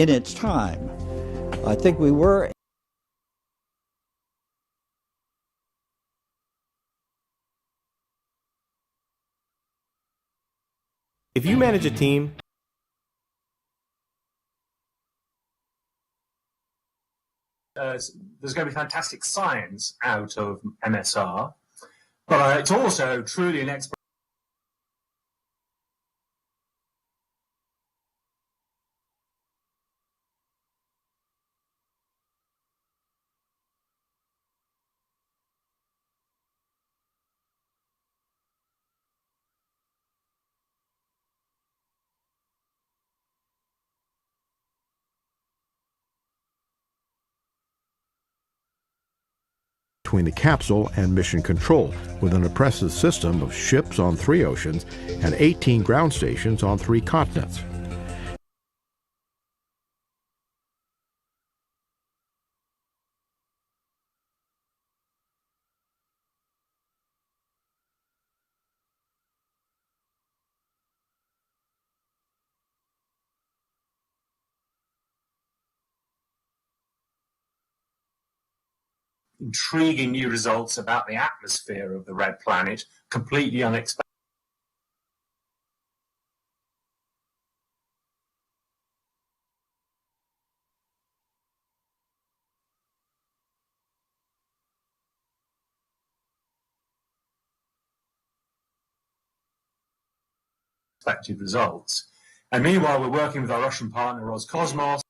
In its time. I think we were. If you manage a team, there's going to be fantastic science out of MSR, but it's also truly an between the capsule and mission control, with an impressive system of ships on 3 oceans and 18 ground stations on 3 continents. intriguing new results about the atmosphere of the red planet, completely unexpected. Results. And meanwhile, we're working with our Russian partner Roscosmos.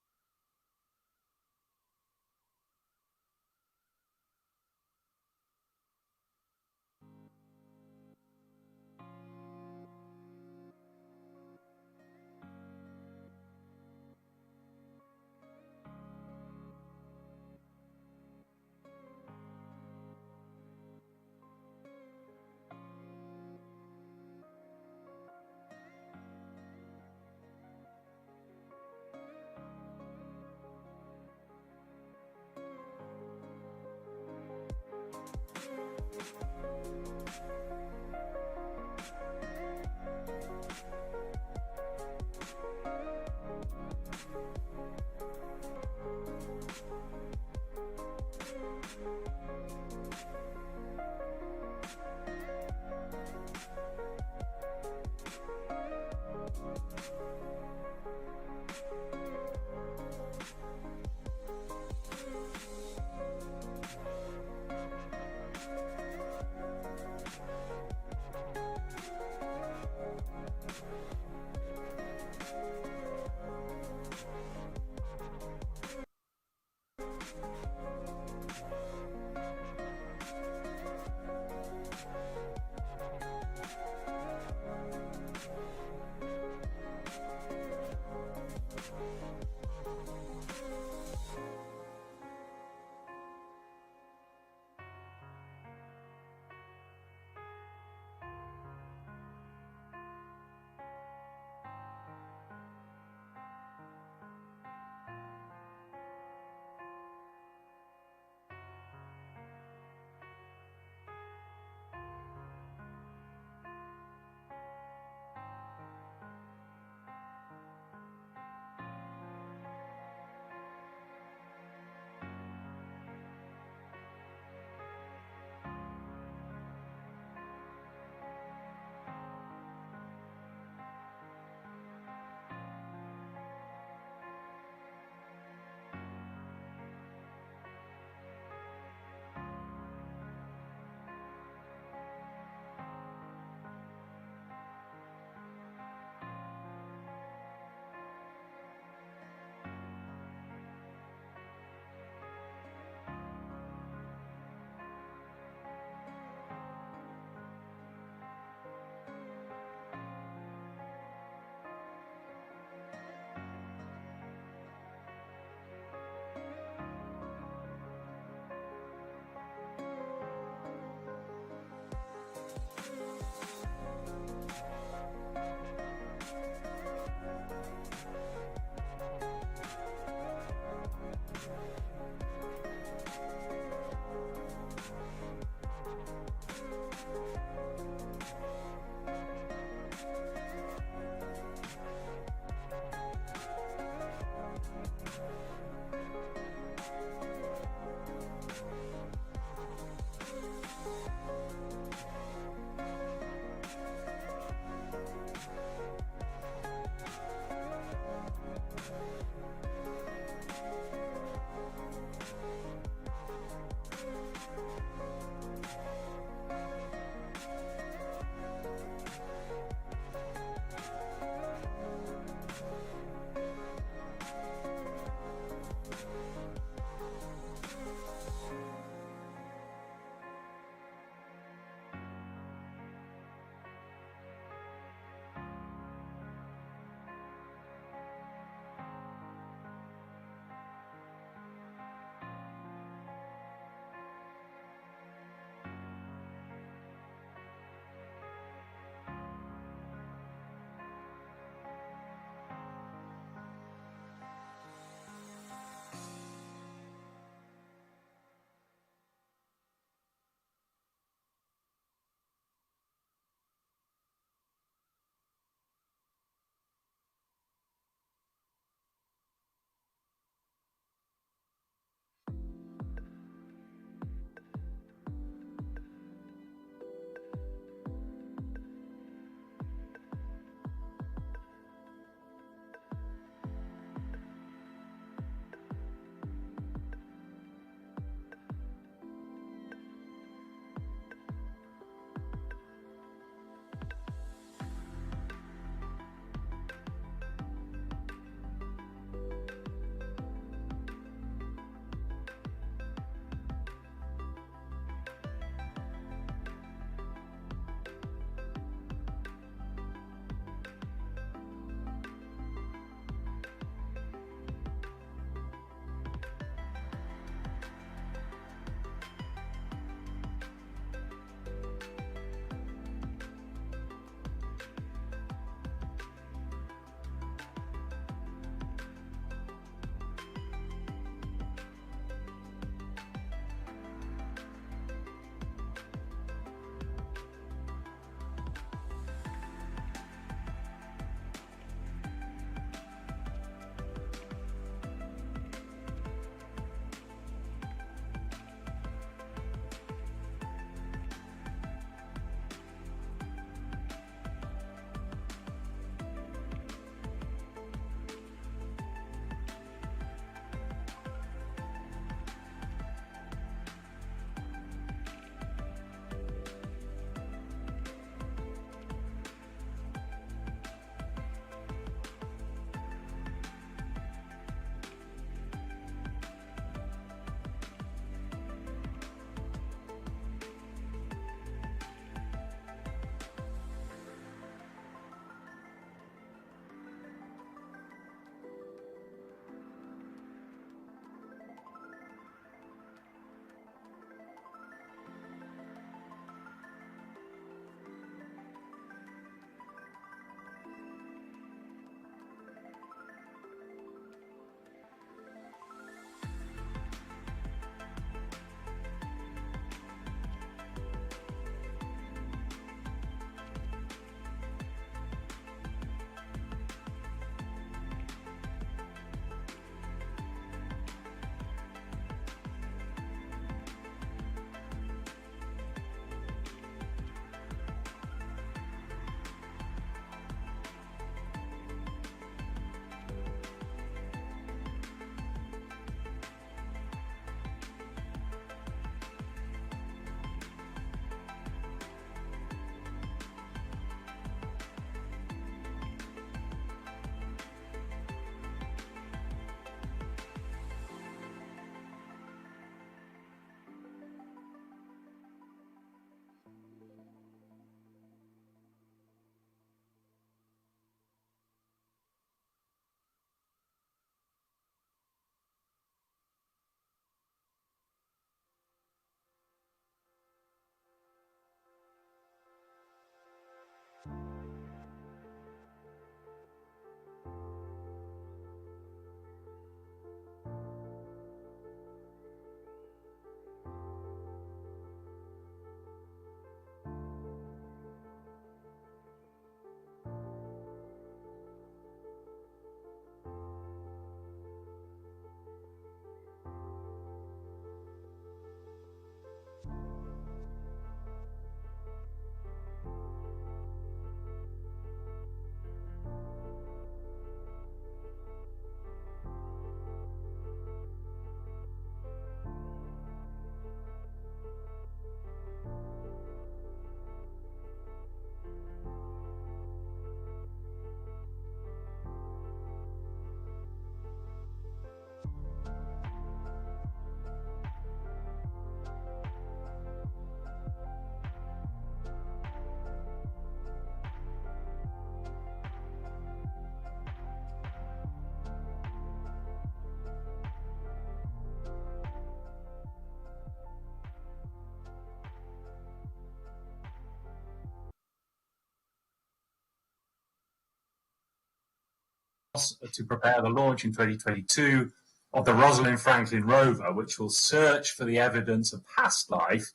to prepare the launch in 2022 of the Rosalind Franklin Rover, which will search for the evidence of past life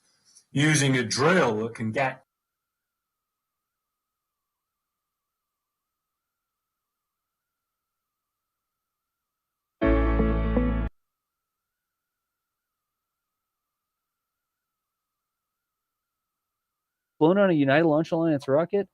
using a drill that can get flown on a United Launch Alliance rocket?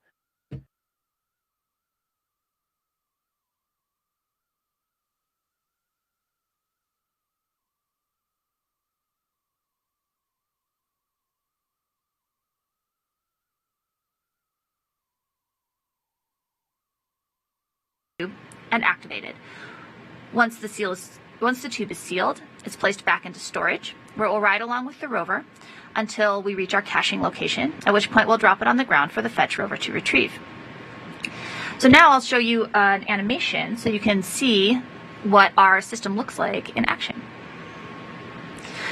And activated. Once the tube is sealed, it's placed back into storage, where it will ride along with the rover until we reach our caching location, at which point we'll drop it on the ground for the fetch rover to retrieve. So now I'll show you an animation so you can see what our system looks like in action.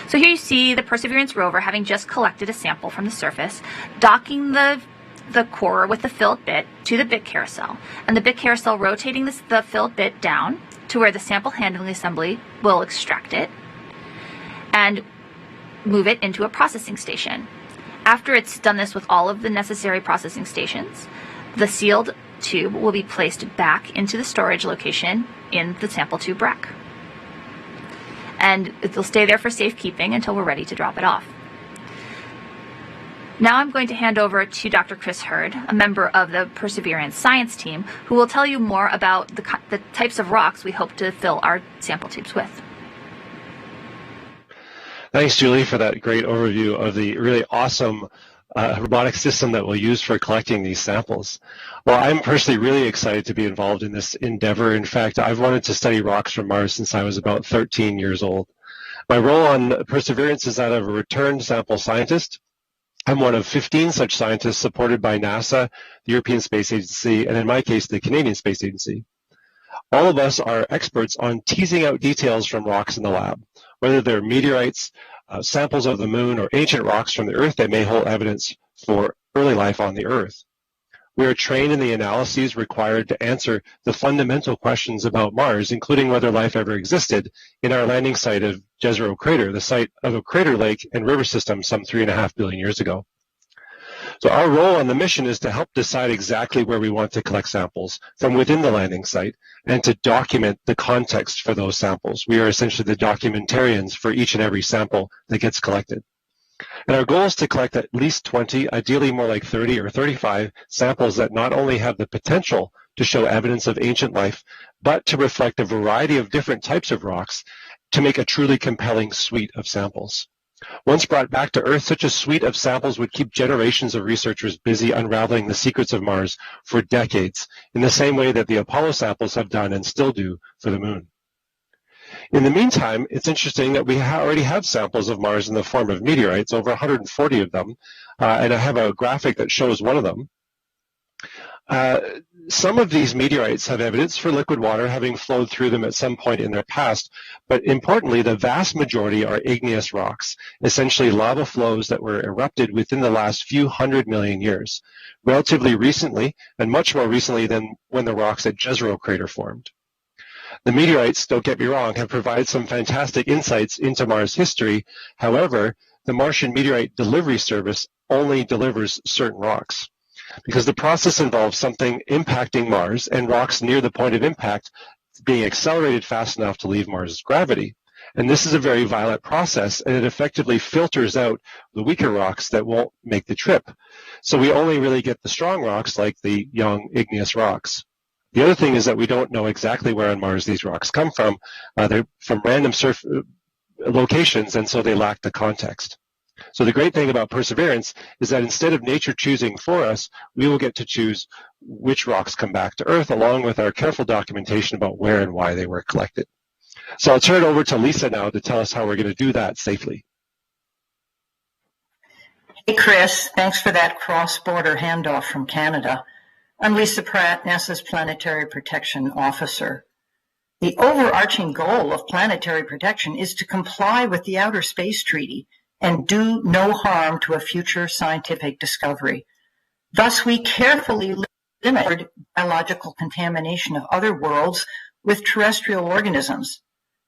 So here you see the Perseverance rover having just collected a sample from the surface, docking the core with the filled bit to the bit carousel, and the bit carousel rotating the filled bit down to where the sample handling assembly will extract it and move it into a processing station. After it's done this with all of the necessary processing stations, the sealed tube will be placed back into the storage location in the sample tube rack. And it'll stay there for safekeeping until we're ready to drop it off. Now I'm going to hand over to Dr. Chris Hurd, a member of the Perseverance science team, who will tell you more about the types of rocks we hope to fill our sample tubes with. Thanks, Julie, for that great overview of the really awesome robotic system that we'll use for collecting these samples. Well, I'm personally really excited to be involved in this endeavor. In fact, I've wanted to study rocks from Mars since I was about 13 years old. My role on Perseverance is that of a returned sample scientist. I'm one of 15 such scientists supported by NASA, the European Space Agency, and in my case, the Canadian Space Agency. All of us are experts on teasing out details from rocks in the lab, whether they're meteorites, samples of the moon, or ancient rocks from the Earth that may hold evidence for early life on the Earth. We are trained in the analyses required to answer the fundamental questions about Mars, including whether life ever existed, in our landing site of Jezero Crater, the site of a crater lake and river system some 3.5 billion years ago. So our role on the mission is to help decide exactly where we want to collect samples from within the landing site and to document the context for those samples. We are essentially the documentarians for each and every sample that gets collected. And our goal is to collect at least 20, ideally more like 30 or 35 samples that not only have the potential to show evidence of ancient life, but to reflect a variety of different types of rocks to make a truly compelling suite of samples. Once brought back to Earth, such a suite of samples would keep generations of researchers busy unraveling the secrets of Mars for decades, in the same way that the Apollo samples have done and still do for the Moon. In the meantime, it's interesting that we already have samples of Mars in the form of meteorites, over 140 of them, and I have a graphic that shows one of them. Some of these meteorites have evidence for liquid water having flowed through them at some point in their past, but importantly, the vast majority are igneous rocks, essentially lava flows that were erupted within the last few 100 million years, relatively recently, and much more recently than when the rocks at Jezero Crater formed. The meteorites, don't get me wrong, have provided some fantastic insights into Mars history. However, the Martian Meteorite Delivery Service only delivers certain rocks, because the process involves something impacting Mars and rocks near the point of impact being accelerated fast enough to leave Mars's gravity. And this is a very violent process, and it effectively filters out the weaker rocks that won't make the trip. So we only really get the strong rocks like the young igneous rocks. The other thing is that we don't know exactly where on Mars these rocks come from. They're from random locations, and so they lack the context. So the great thing about Perseverance is that instead of nature choosing for us, we will get to choose which rocks come back to Earth, along with our careful documentation about where and why they were collected. So I'll turn it over to Lisa now to tell us how we're going to do that safely. Hey, Chris. Thanks for that cross-border handoff from Canada. I'm Lisa Pratt, NASA's Planetary Protection Officer. The overarching goal of planetary protection is to comply with the Outer Space Treaty and do no harm to a future scientific discovery. Thus, we carefully limit biological contamination of other worlds with terrestrial organisms,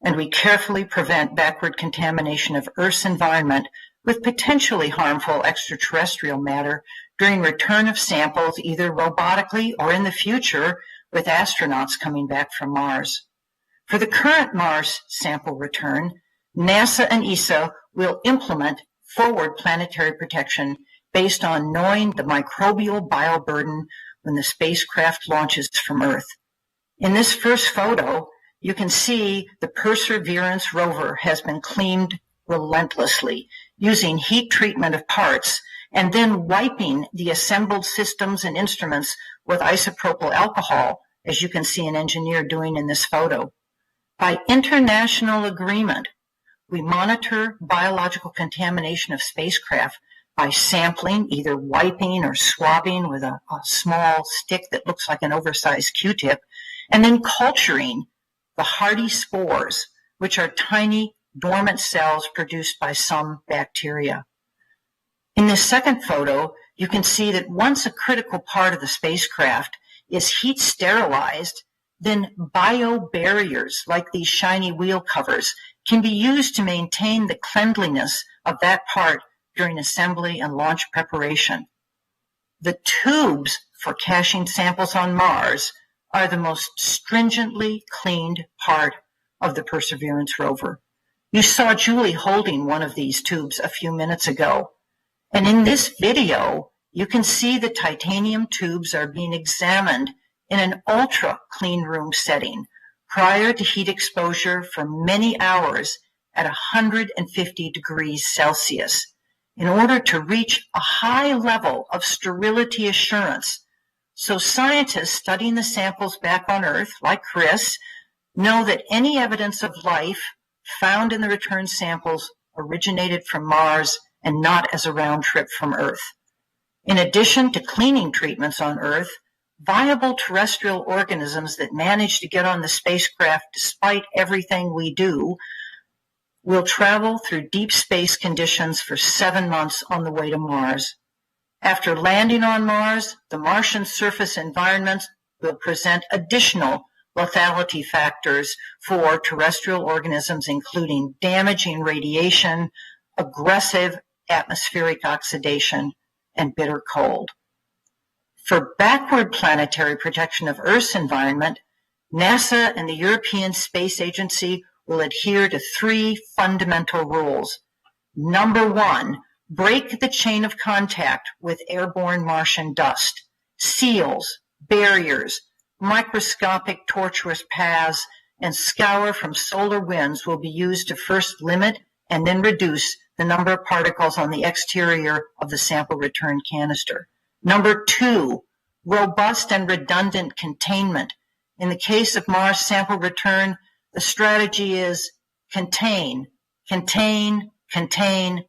and we carefully prevent backward contamination of Earth's environment with potentially harmful extraterrestrial matter during return of samples either robotically or in the future with astronauts coming back from Mars. For the current Mars sample return, NASA and ESA will implement forward planetary protection based on knowing the microbial bioburden when the spacecraft launches from Earth. In this first photo, you can see the Perseverance rover has been cleaned relentlessly using heat treatment of parts and then wiping the assembled systems and instruments with isopropyl alcohol, as you can see an engineer doing in this photo. By international agreement, we monitor biological contamination of spacecraft by sampling, either wiping or swabbing with a small stick that looks like an oversized Q-tip, and then culturing the hardy spores, which are tiny dormant cells produced by some bacteria. In this second photo, you can see that once a critical part of the spacecraft is heat sterilized, then biobarriers like these shiny wheel covers can be used to maintain the cleanliness of that part during assembly and launch preparation. The tubes for caching samples on Mars are the most stringently cleaned part of the Perseverance rover. You saw Julie holding one of these tubes a few minutes ago. And in this video, you can see the titanium tubes are being examined in an ultra clean room setting prior to heat exposure for many hours at 150 degrees Celsius in order to reach a high level of sterility assurance. So scientists studying the samples back on Earth, like Chris, know that any evidence of life found in the return samples originated from Mars and not as a round trip from Earth. In addition to cleaning treatments on Earth, viable terrestrial organisms that manage to get on the spacecraft despite everything we do will travel through deep space conditions for 7 months on the way to Mars. After landing on Mars, the Martian surface environment will present additional lethality factors for terrestrial organisms, including damaging radiation, aggressive atmospheric oxidation, and bitter cold. For backward planetary protection of Earth's environment, NASA and the European Space Agency will adhere to 3 fundamental rules. Number 1, break the chain of contact with airborne Martian dust. Seals, barriers, microscopic tortuous paths, and scour from solar winds will be used to first limit and then reduce the number of particles on the exterior of the sample return canister. Number 2, robust and redundant containment. In the case of Mars sample return, the strategy is contain, contain, contain,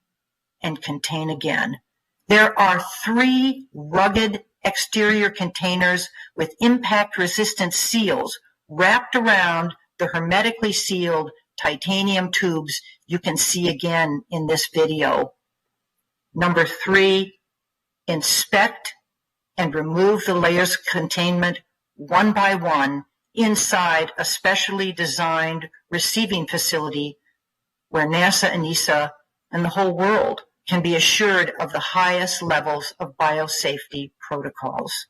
and contain again. There are 3 rugged exterior containers with impact-resistant seals wrapped around the hermetically sealed titanium tubes you can see again in this video. Number 3, inspect and remove the layers of containment one by one inside a specially designed receiving facility where NASA and ESA and the whole world can be assured of the highest levels of biosafety protocols.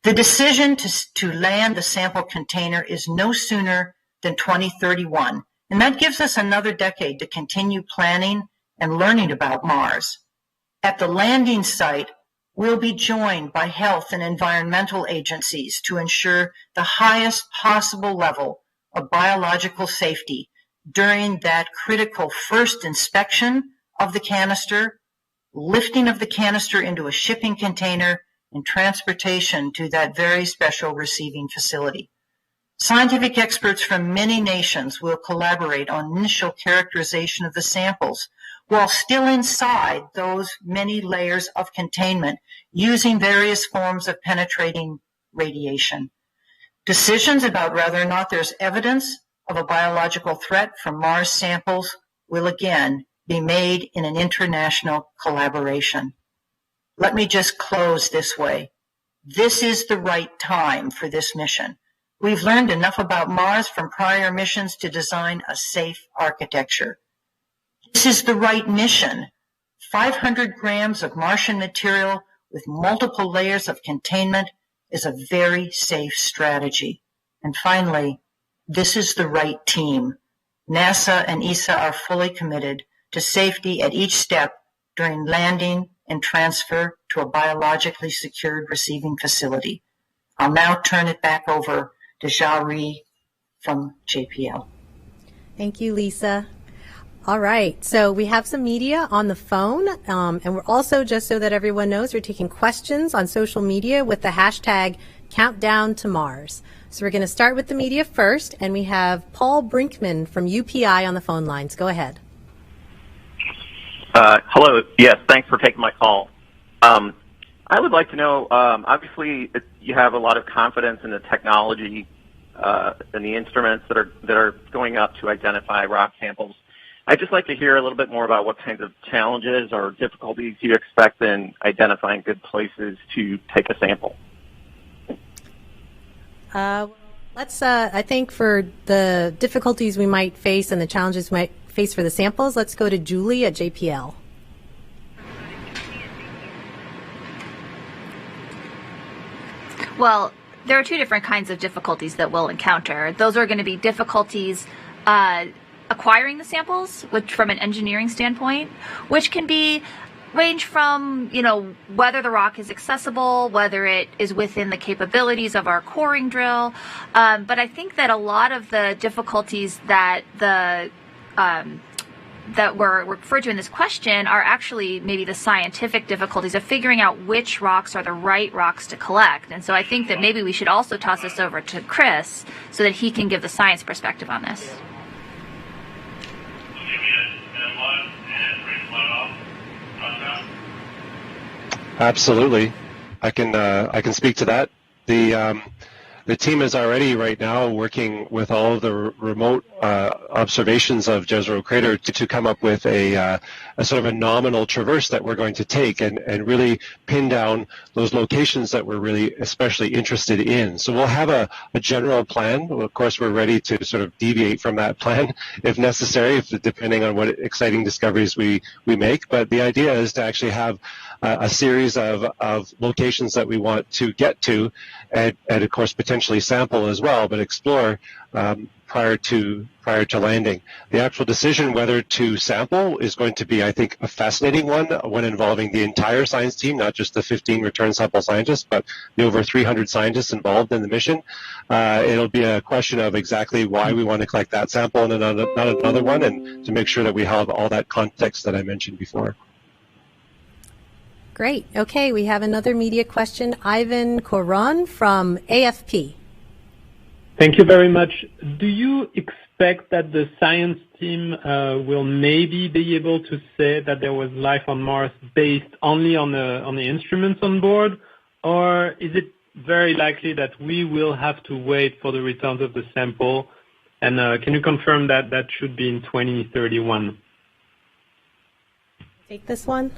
The decision to land the sample container is no sooner than 2031, and that gives us another decade to continue planning and learning about Mars. At the landing site, we'll be joined by health and environmental agencies to ensure the highest possible level of biological safety during that critical first inspection of the canister, lifting of the canister into a shipping container, and transportation to that very special receiving facility. Scientific experts from many nations will collaborate on initial characterization of the samples while still inside those many layers of containment using various forms of penetrating radiation. Decisions about whether or not there's evidence of a biological threat from Mars samples will again be made in an international collaboration. Let me just close this way. This is the right time for this mission. We've learned enough about Mars from prior missions to design a safe architecture. This is the right mission. 500 grams of Martian material with multiple layers of containment is a very safe strategy. And finally, this is the right team. NASA and ESA are fully committed to safety at each step during landing and transfer to a biologically secured receiving facility. I'll now turn it back over to Jari from JPL. Thank you, Lisa. All right, so we have some media on the phone, and we're also, just so that everyone knows, we're taking questions on social media with the hashtag Countdown to Mars. So we're going to start with the media first, and we have Paul Brinkman from UPI on the phone lines. Go ahead. Hello. Yes, thanks for taking my call. I would like to know, obviously, you have a lot of confidence in the technology and the instruments that are going up to identify rock samples. I'd just like to hear a little bit more about what kinds of challenges or difficulties you expect in identifying good places to take a sample. I think for the difficulties we might face and the challenges we might face for the samples, let's go to Julie at JPL. Well, there are two different kinds of difficulties that we'll encounter. Those are going to be difficulties acquiring the samples, which from an engineering standpoint, which can range from, whether the rock is accessible, whether it is within the capabilities of our coring drill. But I think that a lot of the difficulties that that were referred to in this question are actually maybe the scientific difficulties of figuring out which rocks are the right rocks to collect. And so I think that maybe we should also toss this over to Chris so that he can give the science perspective on this. Absolutely. I can speak to that. The team is already right now working with all of the remote observations of Jezero Crater to come up with a sort of a nominal traverse that we're going to take and really pin down those locations that we're really especially interested in. So we'll have a general plan. Well, of course, we're ready to sort of deviate from that plan if necessary, depending on what exciting discoveries we make. But the idea is to actually have a series of locations that we want to get to and of course potentially sample as well, but explore prior to landing. The actual decision whether to sample is going to be, I think, a fascinating one involving the entire science team, not just the 15 return sample scientists, but the over 300 scientists involved in the mission. It'll be a question of exactly why we want to collect that sample and not another one, and to make sure that we have all that context that I mentioned before. Great. Okay, we have another media question. Ivan Koron from AFP. Thank you very much. Do you expect that the science team will maybe be able to say that there was life on Mars based only on the instruments on board, or is it very likely that we will have to wait for the returns of the sample? And can you confirm that that should be in 2031? Take this one.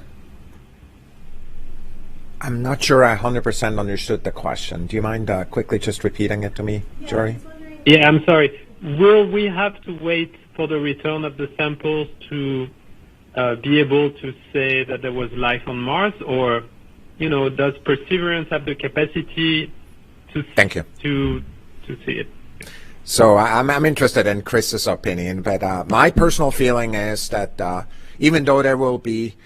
I'm not sure I 100% understood the question. Do you mind quickly just repeating it to me, Jerry? Yeah, I'm sorry. Will we have to wait for the return of the samples to be able to say that there was life on Mars, or, does Perseverance have the capacity to to see it? So I'm interested in Chris's opinion, but my personal feeling is that even though there will be,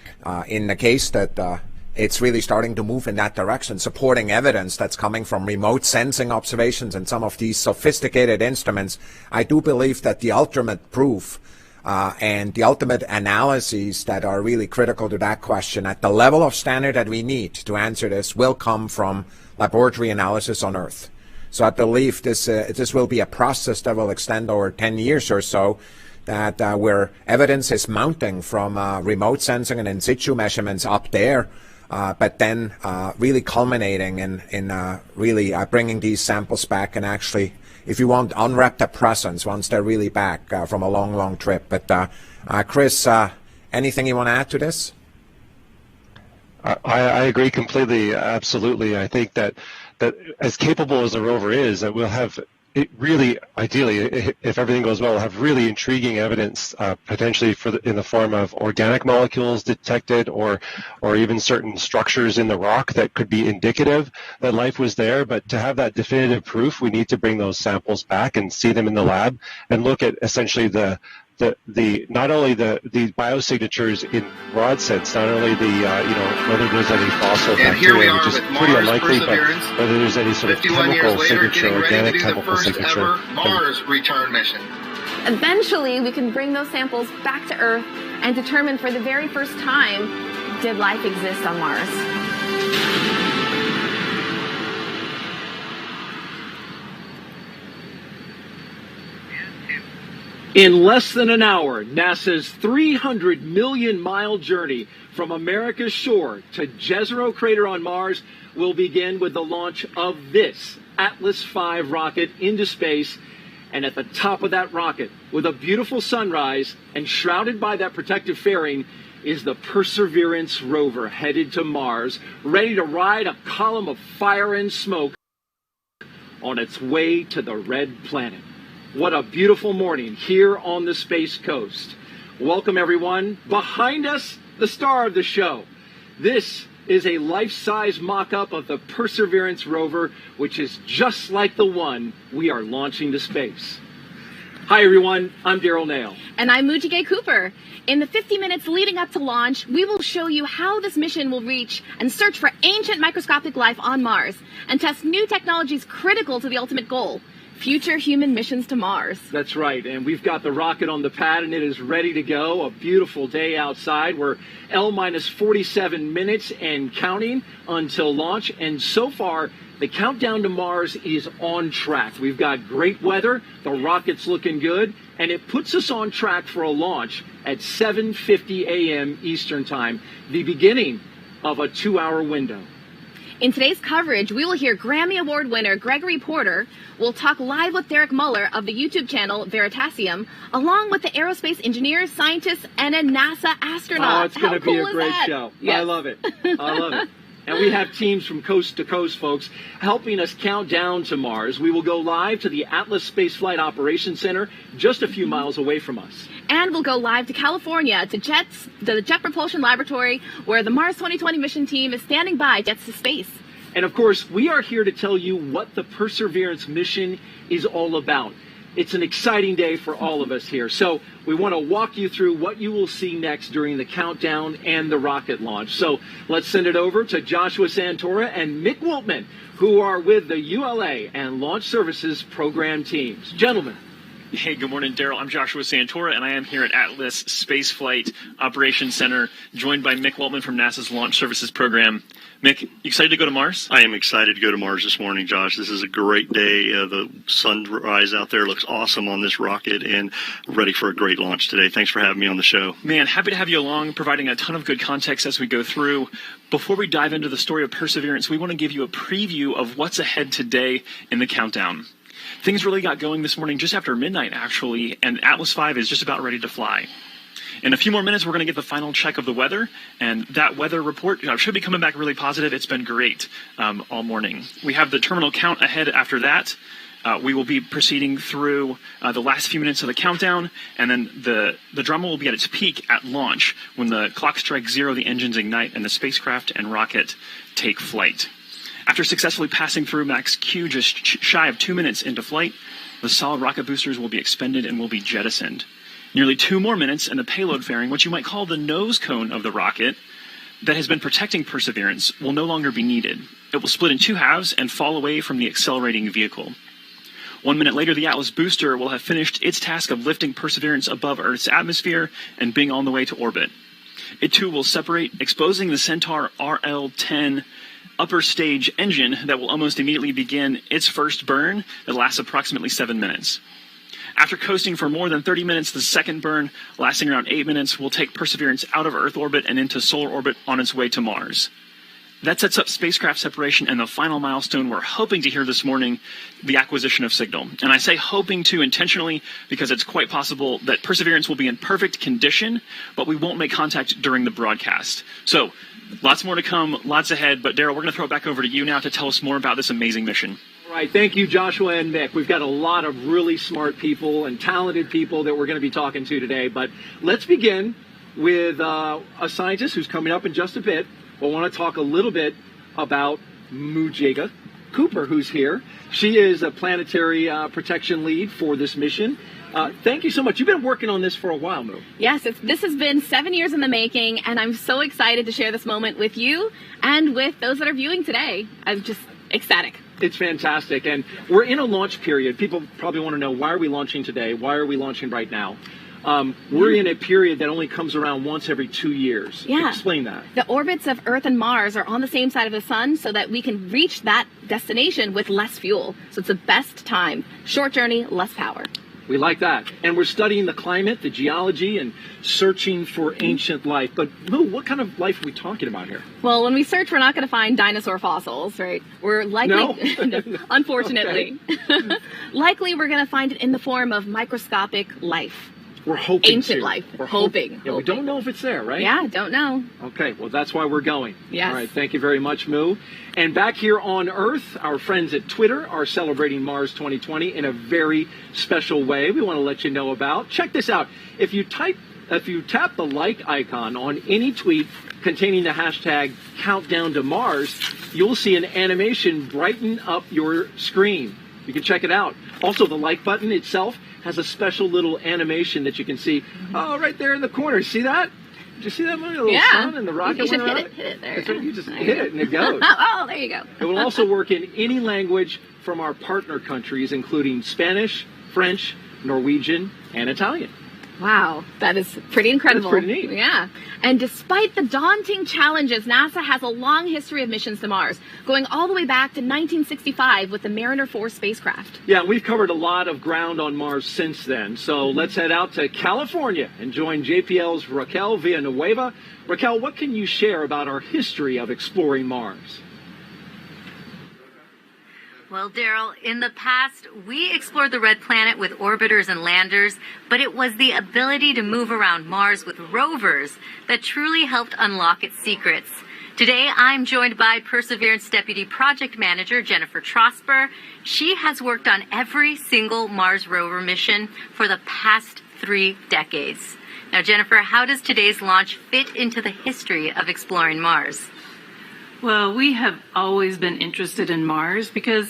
in the case that it's really starting to move in that direction, supporting evidence that's coming from remote sensing observations and some of these sophisticated instruments, I do believe that the ultimate proof and the ultimate analyses that are really critical to that question at the level of standard that we need to answer this will come from laboratory analysis on Earth. So I believe this will be a process that will extend over 10 years or so, that where evidence is mounting from remote sensing and in situ measurements up there, but then really culminating in really bringing these samples back and actually, if you want, unwrap the presents once they're really back from a long, long trip. But Chris, anything you want to add to this? I agree completely. Absolutely. I think that as capable as the rover is, that we'll have it really, ideally, if everything goes well, we'll have really intriguing evidence, potentially in the form of organic molecules detected, or even certain structures in the rock that could be indicative that life was there. But to have that definitive proof, we need to bring those samples back and see them in the lab and look at essentially the not only the biosignatures in broad sense, not only whether there's any fossil bacteria, which is pretty unlikely, but whether there's any sort of chemical signature, organic chemical signature. Mars return mission. Eventually, we can bring those samples back to Earth and determine for the very first time, did life exist on Mars? In less than an hour, NASA's 300 million mile journey from America's shore to Jezero Crater on Mars will begin with the launch of this Atlas V rocket into space. And at the top of that rocket, with a beautiful sunrise and shrouded by that protective fairing, is the Perseverance rover headed to Mars, ready to ride a column of fire and smoke on its way to the red planet. What a beautiful morning here on the Space Coast. Welcome, everyone. Behind us, the star of the show. This is a life-size mock-up of the Perseverance rover, which is just like the one we are launching to space. Hi, everyone. I'm Daryl Nail. And I'm Mujige Cooper. In the 50 minutes leading up to launch, we will show you how this mission will reach and search for ancient microscopic life on Mars and test new technologies critical to the ultimate goal: future human missions to Mars. That's right, and we've got the rocket on the pad and it is ready to go. A beautiful day outside. We're L-47 minutes and counting until launch, and so far the countdown to Mars is on track. We've got great weather, the rocket's looking good, and it puts us on track for a launch at 7:50 a.m. Eastern Time, the beginning of a 2-hour window. In today's coverage, we will hear Grammy Award winner Gregory Porter. We'll talk live with Derek Muller of the YouTube channel Veritasium, along with the aerospace engineers, scientists, and a NASA astronaut. Oh, it's going to be a great show. Yes. I love it. I love it. And we have teams from coast to coast, folks, helping us count down to Mars. We will go live to the Atlas Space Flight Operations Center, just a few miles away from us. And we'll go live to California, to the Jet Propulsion Laboratory, where the Mars 2020 mission team is standing by Jets to Space. And of course, we are here to tell you what the Perseverance mission is all about. It's an exciting day for all of us here. So we want to walk you through what you will see next during the countdown and the rocket launch. So let's send it over to Joshua Santora and Mick Wiltman, who are with the ULA and Launch Services program teams. Gentlemen. Hey, good morning, Daryl. I'm Joshua Santora, and I am here at Atlas Spaceflight Operations Center, joined by Mick Wiltman from NASA's Launch Services Program. Mick, you excited to go to Mars? I am excited to go to Mars this morning, Josh. This is a great day. The sunrise out there looks awesome on this rocket, and ready for a great launch today. Thanks for having me on the show. Man, happy to have you along, providing a ton of good context as we go through. Before we dive into the story of Perseverance, we want to give you a preview of what's ahead today in the countdown. Things really got going this morning just after midnight, actually, and Atlas V is just about ready to fly. In a few more minutes, we're going to get the final check of the weather, and that weather report should be coming back really positive. It's been great all morning. We have the terminal count ahead after that. We will be proceeding through the last few minutes of the countdown, and then the drama will be at its peak at launch when the clock strikes 0, the engines ignite, and the spacecraft and rocket take flight. After successfully passing through max Q just shy of 2 minutes into flight, the solid rocket boosters will be expended and will be jettisoned. Nearly 2 more minutes, and the payload fairing, what you might call the nose cone of the rocket that has been protecting Perseverance, will no longer be needed. It will split in 2 halves and fall away from the accelerating vehicle. 1 minute later, the Atlas booster will have finished its task of lifting Perseverance above Earth's atmosphere and being on the way to orbit. It too will separate, exposing the Centaur RL-10 upper stage engine that will almost immediately begin its first burn that lasts approximately 7 minutes. After coasting for more than 30 minutes, the second burn, lasting around 8 minutes, will take Perseverance out of Earth orbit and into solar orbit on its way to Mars. That sets up spacecraft separation and the final milestone we're hoping to hear this morning, the acquisition of signal. And I say hoping to intentionally because it's quite possible that Perseverance will be in perfect condition, but we won't make contact during the broadcast. So Lots more to come, lots ahead. But Daryl, we're going to throw it back over to you now to tell us more about this amazing mission. All right. Thank you, Joshua and Mick. We've got a lot of really smart people and talented people that we're going to be talking to today. But let's begin with a scientist who's coming up in just a bit. We'll want to talk a little bit about Mujega Cooper, who's here. She is a planetary protection lead for this mission. Thank you so much. You've been working on this for a while, Moo. Yes, this has been 7 years in the making, and I'm so excited to share this moment with you and with those that are viewing today. I'm just ecstatic. It's fantastic, and we're in a launch period. People probably want to know, why are we launching today? Why are we launching right now? We're in a period that only comes around once every 2 years. Yeah. Explain that. The orbits of Earth and Mars are on the same side of the sun so that we can reach that destination with less fuel. So it's the best time. Short journey, less power. We like that. And we're studying the climate, the geology, and searching for ancient life. But, Moo, what kind of life are we talking about here? Well, when we search, we're not going to find dinosaur fossils, right? We're likely, No? unfortunately, likely we're going to find it in the form of microscopic life. We're hoping Ancient to. life. We're hoping. Yeah, we don't know if it's there, right? Yeah, don't know. Okay, well, that's why we're going. Yes. All right, thank you very much, Moo. And back here on Earth, our friends at Twitter are celebrating Mars 2020 in a very special way we want to let you know about. Check this out. If you tap the like icon on any tweet containing the hashtag countdown to Mars, you'll see an animation brighten up your screen. You can check it out. Also, the like button itself has a special little animation that you can see. Oh, right there in the corner. See that? Did you see that little sun and the rocket? You should went hit around it there. That's right. You just hit it and it goes. Oh, there you go. It will also work in any language from our partner countries, including Spanish, French, Norwegian, and Italian. Wow, that is pretty incredible. That's pretty neat. Yeah. And despite the daunting challenges, NASA has a long history of missions to Mars, going all the way back to 1965 with the Mariner 4 spacecraft. Yeah, we've covered a lot of ground on Mars since then. So let's head out to California and join JPL's Raquel Villanueva. Raquel, what can you share about our history of exploring Mars? Well, Daryl, in the past, we explored the red planet with orbiters and landers, but it was the ability to move around Mars with rovers that truly helped unlock its secrets. Today, I'm joined by Perseverance Deputy Project Manager Jennifer Trosper. She has worked on every single Mars rover mission for the past 3 decades. Now, Jennifer, how does today's launch fit into the history of exploring Mars? Well, we have always been interested in Mars because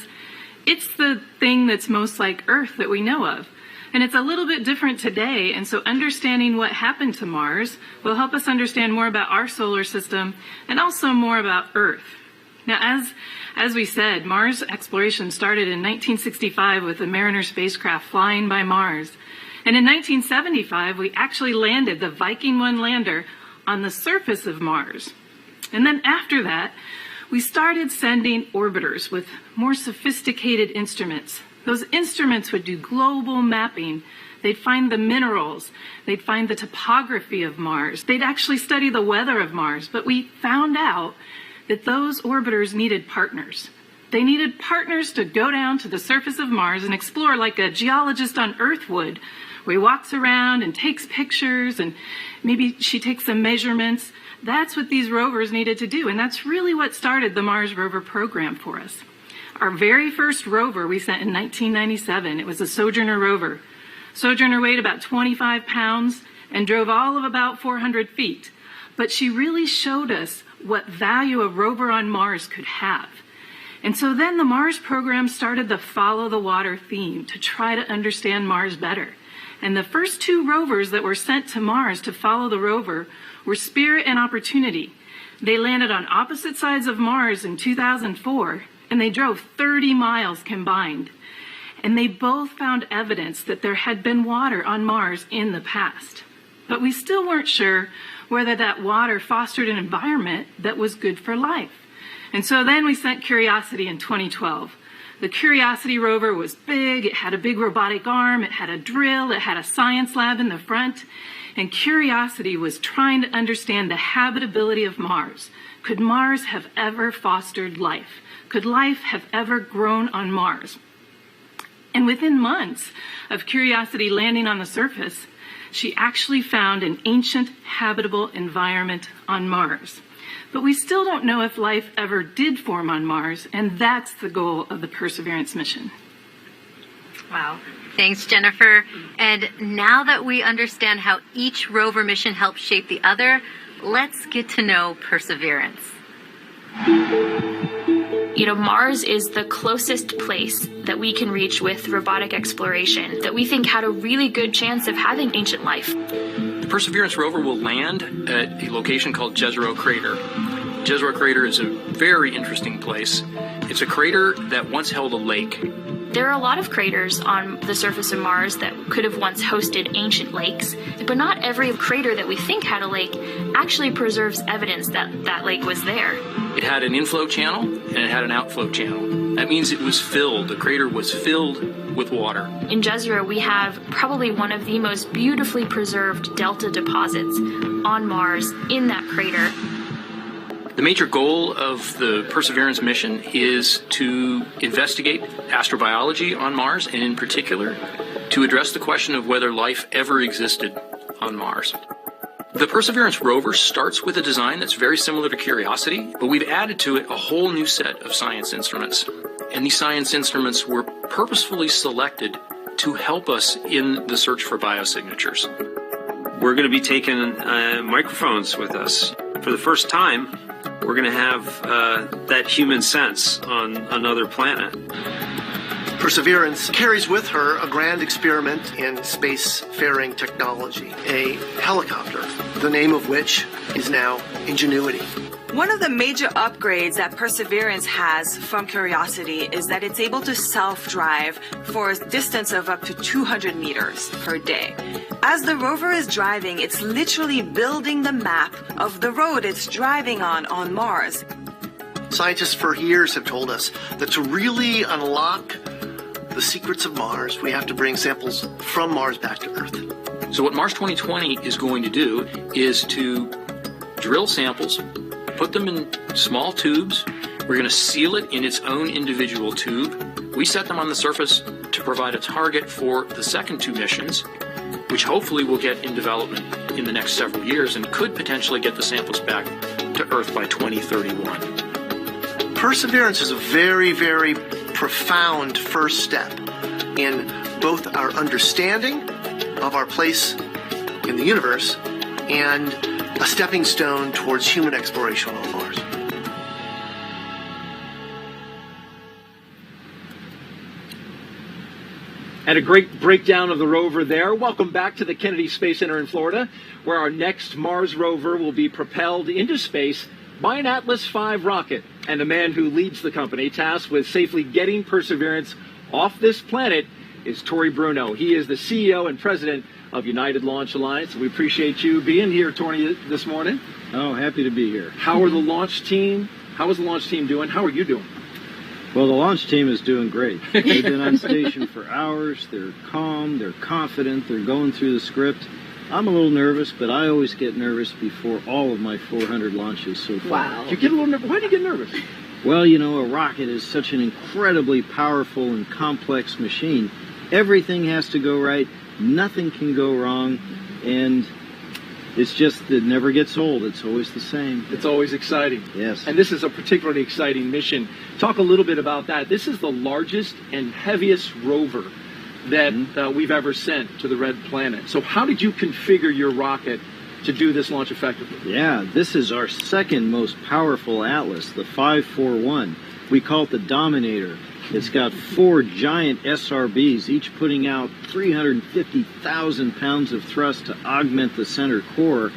it's the thing that's most like Earth that we know of. And it's a little bit different today, and so understanding what happened to Mars will help us understand more about our solar system and also more about Earth. Now, as we said, Mars exploration started in 1965 with the Mariner spacecraft flying by Mars. And in 1975, we actually landed the Viking 1 lander on the surface of Mars. And then after that, we started sending orbiters with more sophisticated instruments. Those instruments would do global mapping. They'd find the minerals. They'd find the topography of Mars. They'd actually study the weather of Mars. But we found out that those orbiters needed partners. They needed partners to go down to the surface of Mars and explore like a geologist on Earth would, where he walks around and takes pictures and maybe she takes some measurements. That's what these rovers needed to do, and that's really what started the Mars rover program for us. Our very first rover we sent in 1997. It was a Sojourner rover. Sojourner weighed about 25 pounds and drove all of about 400 feet. But she really showed us what value a rover on Mars could have. And so then the Mars program started the Follow the Water theme to try to understand Mars better. And the first 2 rovers that were sent to Mars to follow the rover were Spirit and Opportunity. They landed on opposite sides of Mars in 2004, and they drove 30 miles combined. And they both found evidence that there had been water on Mars in the past. But we still weren't sure whether that water fostered an environment that was good for life. And so then we sent Curiosity in 2012. The Curiosity rover was big, it had a big robotic arm, it had a drill, it had a science lab in the front. And Curiosity was trying to understand the habitability of Mars. Could Mars have ever fostered life? Could life have ever grown on Mars? And within months of Curiosity landing on the surface, she actually found an ancient habitable environment on Mars. But we still don't know if life ever did form on Mars, and that's the goal of the Perseverance mission. Wow. Thanks, Jennifer. And now that we understand how each rover mission helps shape the other, let's get to know Perseverance. You know, Mars is the closest place that we can reach with robotic exploration that we think had a really good chance of having ancient life. The Perseverance rover will land at a location called Jezero Crater. Jezero Crater is a very interesting place. It's a crater that once held a lake. There are a lot of craters on the surface of Mars that could have once hosted ancient lakes, but not every crater that we think had a lake actually preserves evidence that that lake was there. It had an inflow channel and it had an outflow channel. That means it was filled. The crater was filled with water. In Jezero, we have probably one of the most beautifully preserved delta deposits on Mars in that crater. The major goal of the Perseverance mission is to investigate astrobiology on Mars, and in particular, to address the question of whether life ever existed on Mars. The Perseverance rover starts with a design that's very similar to Curiosity, but we've added to it a whole new set of science instruments. And these science instruments were purposefully selected to help us in the search for biosignatures. We're going to be taking microphones with us. For the first time, we're going to have that human sense on another planet. Perseverance carries with her a grand experiment in spacefaring technology, a helicopter, the name of which is now Ingenuity. One of the major upgrades that Perseverance has from Curiosity is that it's able to self-drive for a distance of up to 200 meters per day. As the rover is driving, it's literally building the map of the road it's driving on Mars. Scientists for years have told us that to really unlock the secrets of Mars, we have to bring samples from Mars back to Earth. So what Mars 2020 is going to do is to drill samples, put them in small tubes. We're going to seal it in its own individual tube. We set them on the surface to provide a target for the second two missions, which hopefully will get in development in the next several years and could potentially get the samples back to Earth by 2031. Perseverance is a very, very profound first step in both our understanding of our place in the universe and a stepping stone towards human exploration on Mars. And a great breakdown of the rover there. Welcome back to the Kennedy Space Center in Florida, where our next Mars rover will be propelled into space by an Atlas V rocket. And the man who leads the company tasked with safely getting Perseverance off this planet is Tory Bruno. He is the CEO and president of United Launch Alliance. We appreciate you being here, Tory, this morning. Oh, happy to be here. How is the launch team doing? How are you doing? Well, the launch team is doing great. They've been on station for hours. They're calm. They're confident. They're going through the script. I'm a little nervous, but I always get nervous before all of my 400 launches so far. Wow. You get a little nervous. Why do you get nervous? Well, you know, a rocket is such an incredibly powerful and complex machine. Everything has to go right. Nothing can go wrong. And it's just, it never gets old. It's always the same. It's always exciting. Yes. And this is a particularly exciting mission. Talk a little bit about that. This is the largest and heaviest rover that we've ever sent to the Red Planet. So how did you configure your rocket to do this launch effectively? Yeah, this is our second most powerful Atlas, the 541. We call it the Dominator. It's got 4 giant SRBs, each putting out 350,000 pounds of thrust to augment the center core.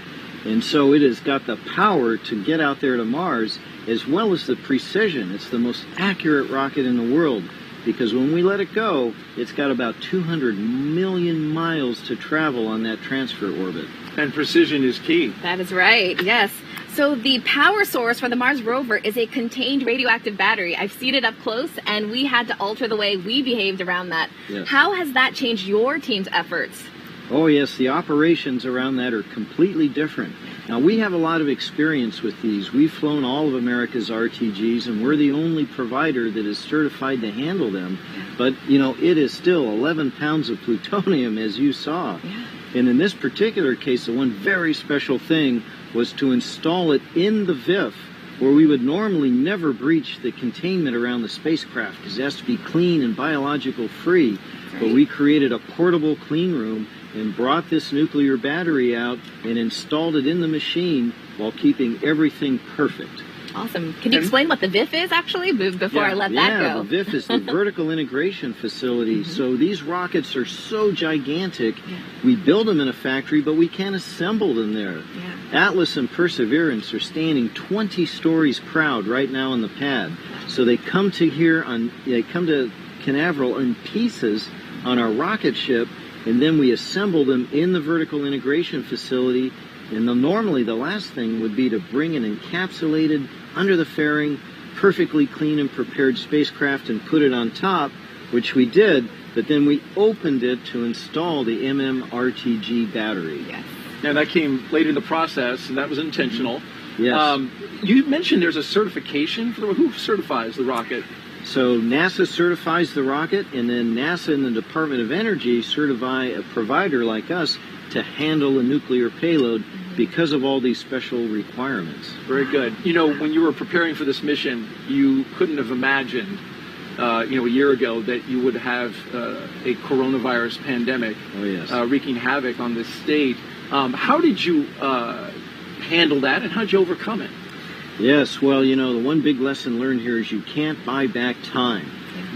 And so it has got the power to get out there to Mars, as well as the precision. It's the most accurate rocket in the world, because when we let it go, it's got about 200 million miles to travel on that transfer orbit. And precision is key. That is right, yes. So the power source for the Mars rover is a contained radioactive battery. I've seen it up close, and we had to alter the way we behaved around that. Yes. How has that changed your team's efforts? Oh, yes, the operations around that are completely different. Now, we have a lot of experience with these. We've flown all of America's RTGs, and we're the only provider that is certified to handle them. But, you know, it is still 11 pounds of plutonium, as you saw. Yeah. And in this particular case, the one very special thing was to install it in the VIF, where we would normally never breach the containment around the spacecraft because it has to be clean and biological free. But we created a portable clean room and brought this nuclear battery out and installed it in the machine while keeping everything perfect. Awesome. Can you explain what the VIF is, actually, before I let that go? Yeah, the VIF is the Vertical Integration Facility. So these rockets are so gigantic, we build them in a factory, but we can't assemble them there. Atlas and Perseverance are standing 20 stories proud right now on the pad. So they come to Canaveral in pieces on our rocket ship, and then we assemble them in the Vertical Integration Facility. And normally the last thing would be to bring an encapsulated, under the fairing, perfectly clean and prepared spacecraft and put it on top, which we did, but then we opened it to install the MMRTG battery. Now, that came late in the process, and that was intentional. Yes. You mentioned there's a certification for who certifies the rocket? So NASA certifies the rocket, and then NASA and the Department of Energy certify a provider like us to handle a nuclear payload because of all these special requirements. Very good. You know, when you were preparing for this mission, you couldn't have imagined, a year ago that you would have a coronavirus pandemic wreaking havoc on this state. How did you handle that, and how did you overcome it? Yes, well, the one big lesson learned here is you can't buy back time.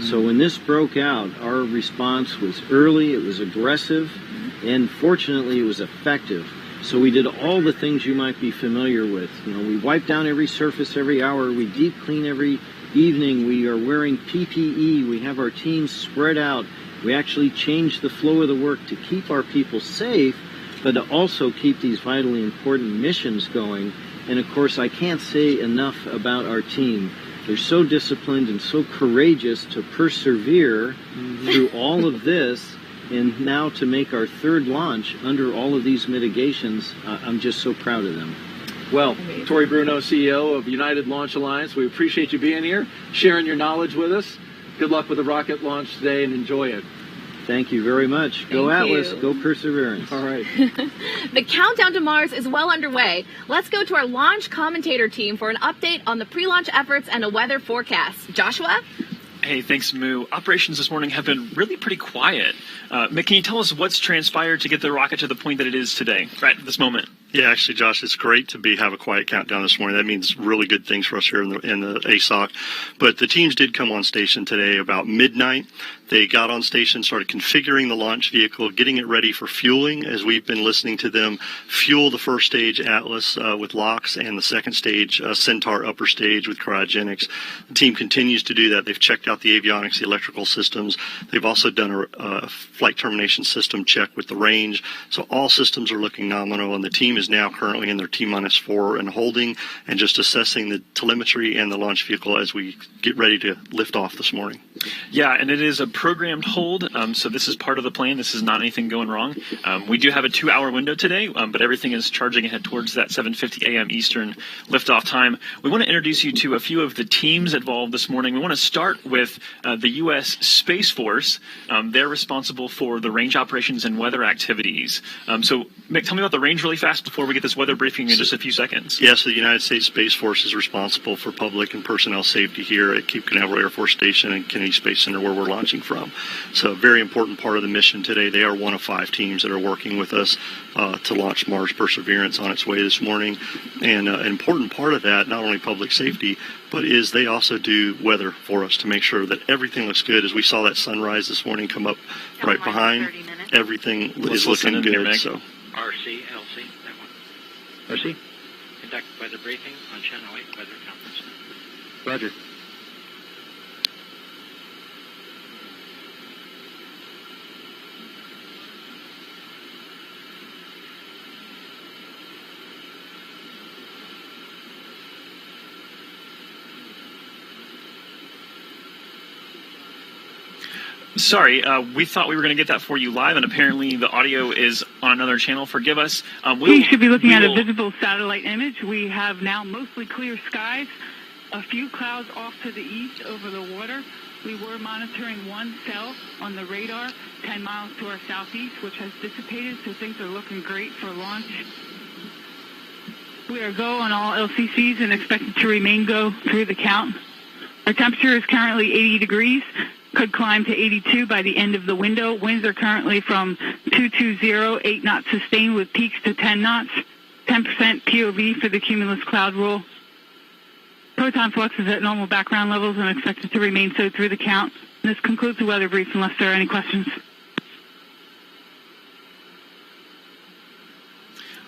So when this broke out, our response was early, it was aggressive, and fortunately it was effective. So we did all the things you might be familiar with. We wipe down every surface every hour, we deep clean every evening, we are wearing PPE, we have our teams spread out, we actually change the flow of the work to keep our people safe, but to also keep these vitally important missions going. And of course, I can't say enough about our team. They're so disciplined and so courageous to persevere through all of this, and now to make our third launch under all of these mitigations. I'm just so proud of them. Well, Tori Bruno, CEO of United Launch Alliance, we appreciate you being here, sharing your knowledge with us. Good luck with the rocket launch today, and enjoy it. Thank you very much. Go Atlas, go Perseverance. All right. The countdown to Mars is well underway. Let's go to our launch commentator team for an update on the pre-launch efforts and a weather forecast. Joshua? Hey, thanks, Moo. Operations this morning have been really pretty quiet. Mick, can you tell us what's transpired to get the rocket to the point that it is today, right at this moment? Yeah, actually, Josh, it's great to have a quiet countdown this morning. That means really good things for us here in the ASOC. But the teams did come on station today about midnight. They got on station, started configuring the launch vehicle, getting it ready for fueling, as we've been listening to them fuel the first stage Atlas with LOX and the second stage Centaur upper stage with cryogenics. The team continues to do that. They've checked out the avionics, the electrical systems. They've also done a flight termination system check with the range. So all systems are looking nominal, and the team is now currently in their T-4 and holding and just assessing the telemetry and the launch vehicle as we get ready to lift off this morning. Yeah, and it is a programmed hold, so this is part of the plan. This is not anything going wrong. We do have a 2-hour window today, but everything is charging ahead towards that 7:50 a.m. Eastern liftoff time. We want to introduce you to a few of the teams involved this morning. We want to start with the U.S. Space Force. They're responsible for the range operations and weather activities. So, Mick, tell me about the range really fast before we get this weather briefing in just a few seconds. Yes, the United States Space Force is responsible for public and personnel safety here at Cape Canaveral Air Force Station and Kennedy Space Center, where we're launching from. So a very important part of the mission today. They are one of 5 teams that are working with us to launch Mars Perseverance on its way this morning. And an important part of that, not only public safety, but is they also do weather for us to make sure that everything looks good. As we saw that sunrise this morning come up right behind, everything is looking good. So. RC, LC, that one. RC, conduct weather briefing on Channel 8 Weather Conference. Roger. Sorry, we thought we were going to get that for you live, and apparently the audio is on another channel. Forgive us. You should be looking at a visible satellite image. We have now mostly clear skies, a few clouds off to the east over the water. We were monitoring one cell on the radar 10 miles to our southeast, which has dissipated, so things are looking great for launch. We are go on all LCCs and expected to remain go through the count. Our temperature is currently 80 degrees, could climb to 82 by the end of the window. Winds are currently from 220, 8 knots sustained with peaks to 10 knots, 10% POV for the cumulus cloud rule. Proton flux is at normal background levels and expected to remain so through the count. And this concludes the weather brief unless there are any questions.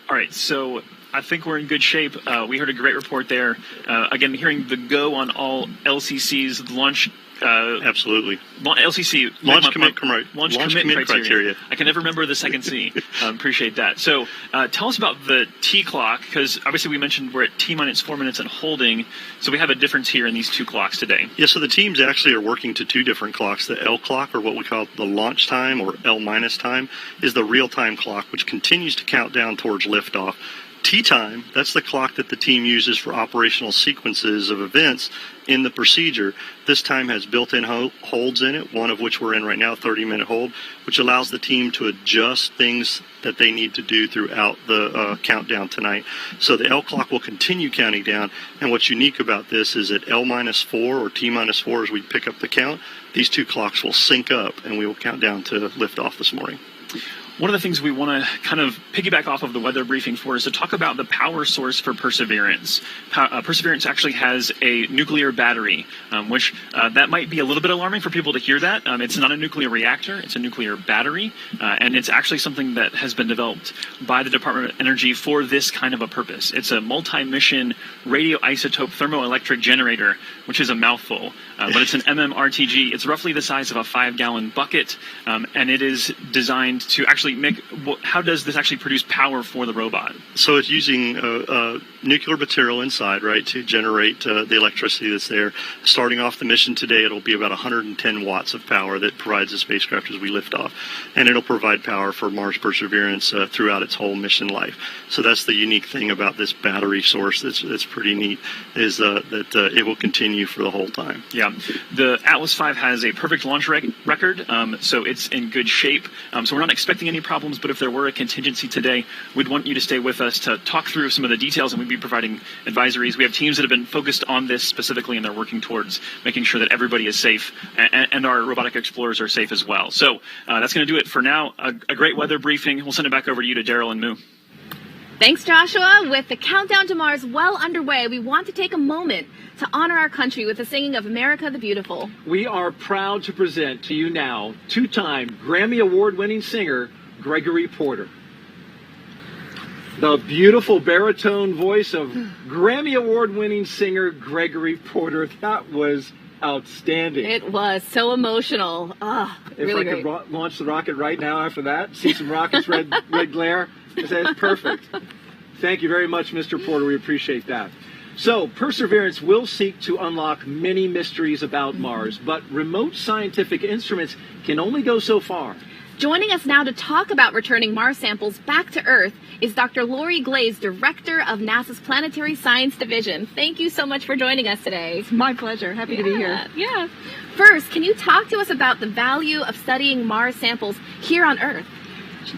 All right, so I think we're in good shape. We heard a great report there. Again, hearing the go on all LCCs, launch. Absolutely. LCC. Launch commit criteria. I can never remember the second C. Appreciate that. So tell us about the T clock, because obviously we mentioned we're at T-minus 4 minutes and holding, so we have a difference here in these two clocks today. Yeah, so the teams actually are working to two different clocks. The L clock, or what we call the launch time, or L- time, is the real-time clock, which continues to count down towards liftoff. T-time, that's the clock that the team uses for operational sequences of events in the procedure. This time has built-in holds in it, one of which we're in right now, 30-minute hold, which allows the team to adjust things that they need to do throughout the countdown tonight. So the L clock will continue counting down, and what's unique about this is at L-4 or T-4 as we pick up the count, these two clocks will sync up, and we will count down to liftoff this morning. One of the things we want to kind of piggyback off of the weather briefing for is to talk about the power source for Perseverance. Perseverance actually has a nuclear battery, which that might be a little bit alarming for people to hear that. It's not a nuclear reactor, it's a nuclear battery, and it's actually something that has been developed by the Department of Energy for this kind of a purpose. It's a multi-mission radioisotope thermoelectric generator, which is a mouthful, but it's an MMRTG. It's roughly the size of a 5-gallon bucket, and it is designed to actually how does this actually produce power for the robot? So it's using nuclear material inside, right, to generate the electricity that's there. Starting off the mission today, it'll be about 110 watts of power that provides the spacecraft as we lift off. And it'll provide power for Mars Perseverance throughout its whole mission life. So that's the unique thing about this battery source that's pretty neat, is that it will continue for the whole time. Yeah. The Atlas V has a perfect launch record, so it's in good shape. So we're not expecting any problems, but if there were a contingency today, we'd want you to stay with us to talk through some of the details, and we'd be providing advisories. We have teams that have been focused on this specifically, and they're working towards making sure that everybody is safe, and our robotic explorers are safe as well. So that's going to do it for now. A great weather briefing. We'll send it back over to you, to Daryl and Moo. Thanks, Joshua. With the countdown to Mars well underway, we want to take a moment to honor our country with the singing of America the Beautiful. We are proud to present to you now two-time Grammy Award-winning singer Gregory Porter. The beautiful baritone voice of Grammy Award-winning singer Gregory Porter. That was outstanding. It was so emotional. If really I could launch the rocket right now after that, see some rockets, red glare, that's perfect. Thank you very much, Mr. Porter. We appreciate that. So, Perseverance will seek to unlock many mysteries about Mars, but remote scientific instruments can only go so far. Joining us now to talk about returning Mars samples back to Earth is Dr. Lori Glaze, Director of NASA's Planetary Science Division. Thank you so much for joining us today. It's my pleasure. Happy to be here. Yeah. First, can you talk to us about the value of studying Mars samples here on Earth?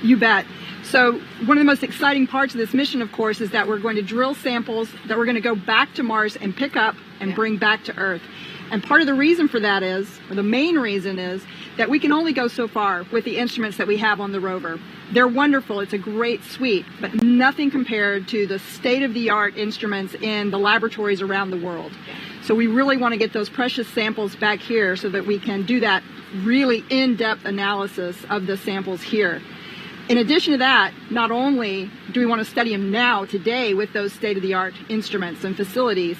You bet. So one of the most exciting parts of this mission, of course, is that we're going to drill samples that we're going to go back to Mars and pick up and bring back to Earth. And part of the reason for that is, or the main reason is, that we can only go so far with the instruments that we have on the rover. They're wonderful. It's a great suite, but nothing compared to the state-of-the-art instruments in the laboratories around the world. So we really want to get those precious samples back here so that we can do that really in-depth analysis of the samples here. In addition to that, not only do we want to study them now, today, with those state-of-the-art instruments and facilities,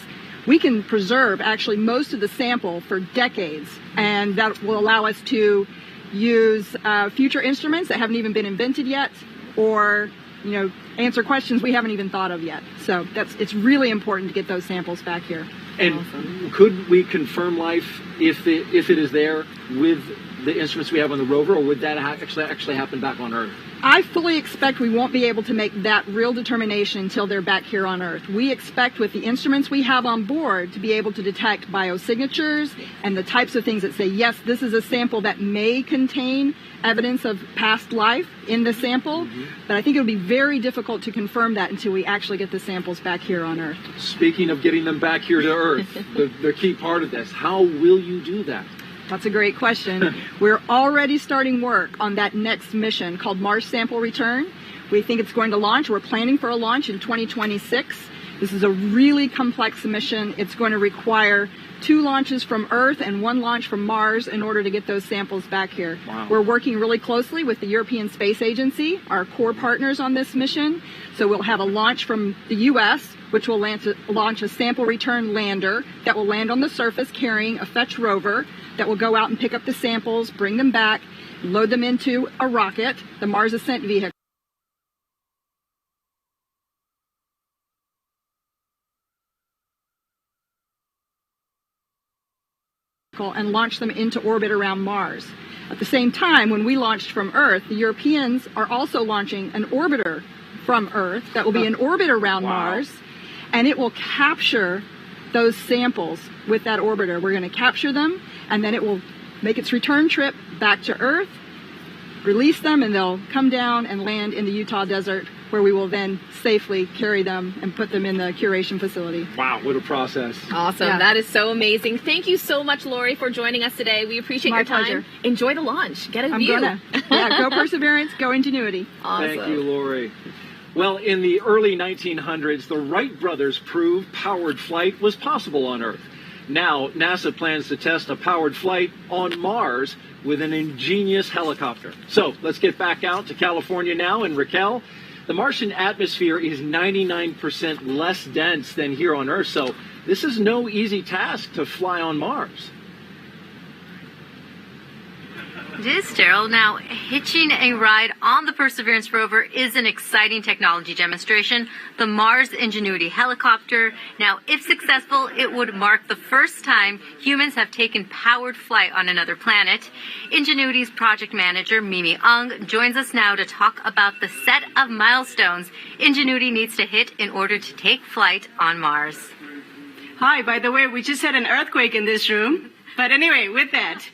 we can preserve actually most of the sample for decades, and that will allow us to use future instruments that haven't even been invented yet, or answer questions we haven't even thought of yet. So it's really important to get those samples back here. And could we confirm life if it is there with the instruments we have on the rover, or would that actually happen back on Earth? I fully expect we won't be able to make that real determination until they're back here on Earth. We expect with the instruments we have on board to be able to detect biosignatures and the types of things that say, yes, this is a sample that may contain evidence of past life in the sample, but I think it would be very difficult to confirm that until we actually get the samples back here on Earth. Speaking of getting them back here to Earth, the key part of this, how will you do that? That's a great question. We're already starting work on that next mission called Mars Sample Return. We think it's going to launch. We're planning for a launch in 2026. This is a really complex mission. It's going to require 2 launches from Earth and 1 launch from Mars in order to get those samples back here. Wow. We're working really closely with the European Space Agency, our core partners on this mission. So we'll have a launch from the U.S., which will launch a sample return lander that will land on the surface carrying a fetch rover that will go out and pick up the samples, bring them back, load them into a rocket, the Mars Ascent Vehicle. And launch them into orbit around Mars. At the same time, when we launched from Earth, the Europeans are also launching an orbiter from Earth that will be in orbit around Mars, and it will capture those samples with that orbiter. We're going to capture them, and then it will make its return trip back to Earth, release them, and they'll come down and land in the Utah desert, where we will then safely carry them and put them in the curation facility. Wow, what a process. Awesome. Yeah. That is so amazing. Thank you so much, Lori, for joining us today. We appreciate My your time. pleasure. Enjoy the launch. Get a I'm view. go Perseverance, go Ingenuity. Awesome. Thank you, Lori. Well, in the early 1900s, the Wright brothers proved powered flight was possible on Earth. Now, NASA plans to test a powered flight on Mars with an ingenious helicopter. So let's get back out to California now. And Raquel, the Martian atmosphere is 99% less dense than here on Earth. So this is no easy task to fly on Mars. It is, Daryl. Now, hitching a ride on the Perseverance rover is an exciting technology demonstration. The Mars Ingenuity helicopter. Now, if successful, it would mark the first time humans have taken powered flight on another planet. Ingenuity's project manager, Mimi Ung, joins us now to talk about the set of milestones Ingenuity needs to hit in order to take flight on Mars. Hi, by the way, we just had an earthquake in this room. But anyway, with that,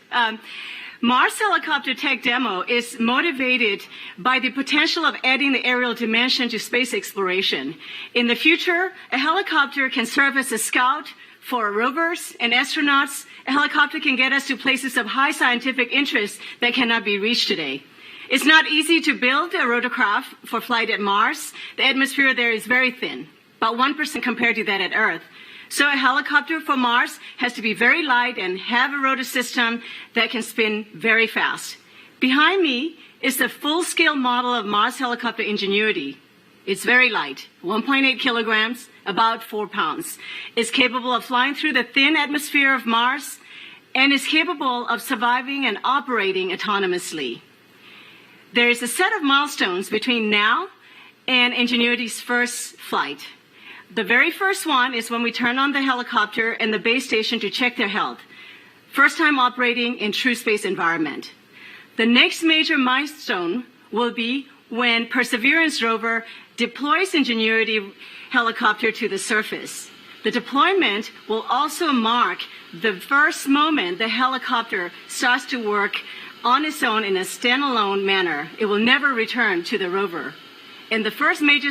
Mars Helicopter Tech Demo is motivated by the potential of adding the aerial dimension to space exploration. In the future, a helicopter can serve as a scout for rovers and astronauts. A helicopter can get us to places of high scientific interest that cannot be reached today. It's not easy to build a rotorcraft for flight at Mars. The atmosphere there is very thin, about 1% compared to that at Earth. So a helicopter for Mars has to be very light and have a rotor system that can spin very fast. Behind me is the full-scale model of Mars helicopter Ingenuity. It's very light, 1.8 kilograms, about 4 pounds. It's capable of flying through the thin atmosphere of Mars and is capable of surviving and operating autonomously. There is a set of milestones between now and Ingenuity's first flight. The very first one is when we turn on the helicopter and the base station to check their health. First time operating in true space environment. The next major milestone will be when Perseverance rover deploys Ingenuity helicopter to the surface. The deployment will also mark the first moment the helicopter starts to work on its own in a standalone manner. It will never return to the rover. And the first major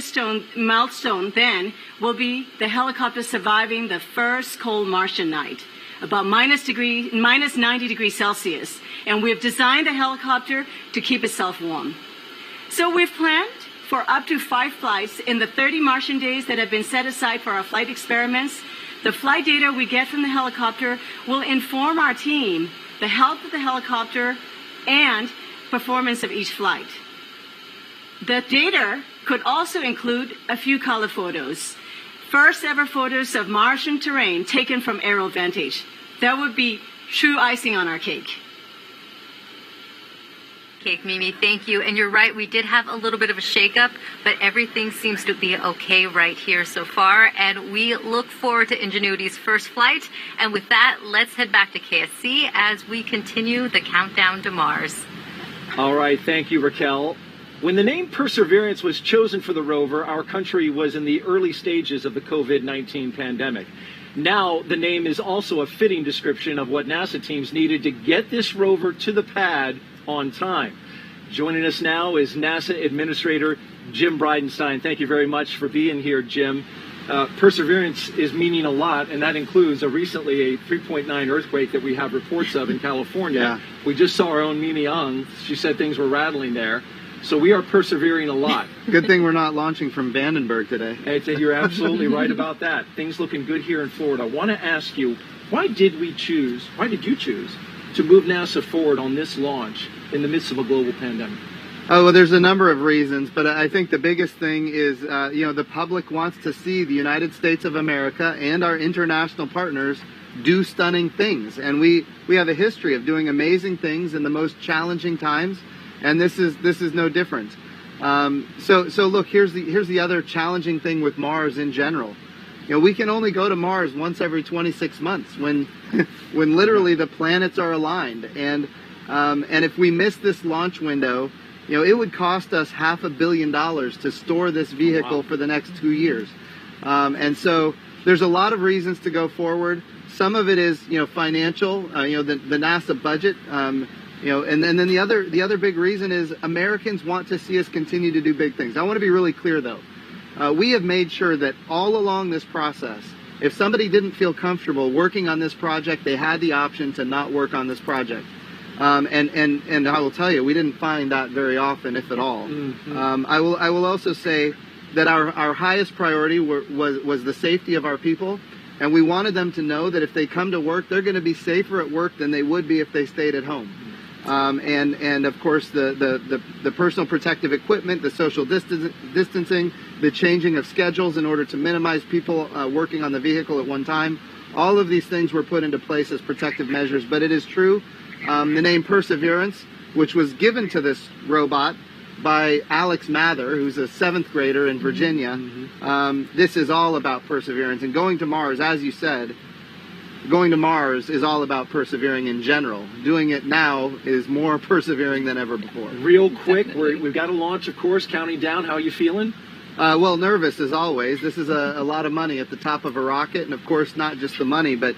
milestone then will be the helicopter surviving the first cold Martian night, about minus 90 degrees Celsius. And we've designed the helicopter to keep itself warm. So we've planned for up to 5 flights in the 30 Martian days that have been set aside for our flight experiments. The flight data we get from the helicopter will inform our team the health of the helicopter and performance of each flight. The data could also include a few color photos. First ever photos of Martian terrain taken from aerial vantage. That would be true icing on our cake. Cake Mimi, thank you. And you're right, we did have a little bit of a shakeup, but everything seems to be okay right here so far. And we look forward to Ingenuity's first flight. And with that, let's head back to KSC as we continue the countdown to Mars. All right, thank you, Raquel. When the name Perseverance was chosen for the rover, our country was in the early stages of the COVID-19 pandemic. Now, the name is also a fitting description of what NASA teams needed to get this rover to the pad on time. Joining us now is NASA Administrator Jim Bridenstine. Thank you very much for being here, Jim. Perseverance is meaning a lot, and that includes recently a 3.9 earthquake that we have reports of in California. Yeah. We just saw our own Mimi Ung. She said things were rattling there. So we are persevering a lot. Good thing we're not launching from Vandenberg today. You're absolutely right about that. Things looking good here in Florida. I want to ask you, why did you choose to move NASA forward on this launch in the midst of a global pandemic? Oh, well, there's a number of reasons, but I think the biggest thing is, the public wants to see the United States of America and our international partners do stunning things. And we have a history of doing amazing things in the most challenging times. And this is no different. So look, here's the other challenging thing with Mars in general. We can only go to Mars once every 26 months when literally the planets are aligned. And if we miss this launch window, it would cost us $500 million to store this vehicle for the next 2 years. And so there's a lot of reasons to go forward. Some of it is financial. The NASA budget. And then the other big reason is Americans want to see us continue to do big things. I want to be really clear, though. We have made sure that all along this process, if somebody didn't feel comfortable working on this project, they had the option to not work on this project. And I will tell you, we didn't find that very often, if at all. Mm-hmm. I will also say that our highest priority was the safety of our people. And we wanted them to know that if they come to work, they're going to be safer at work than they would be if they stayed at home. And of course the personal protective equipment, the social distancing, the changing of schedules in order to minimize people working on the vehicle at one time. All of these things were put into place as protective measures. But it is true, the name Perseverance, which was given to this robot by Alex Mather, who's a 7th grader in Virginia. This is all about perseverance. And going to Mars, as you said, going to Mars is all about persevering in general. Doing it now is more persevering than ever before. Real quick, we've got a launch, of course, counting down. How are you feeling? Well, nervous as always. This is a lot of money at the top of a rocket, and of course not just the money, but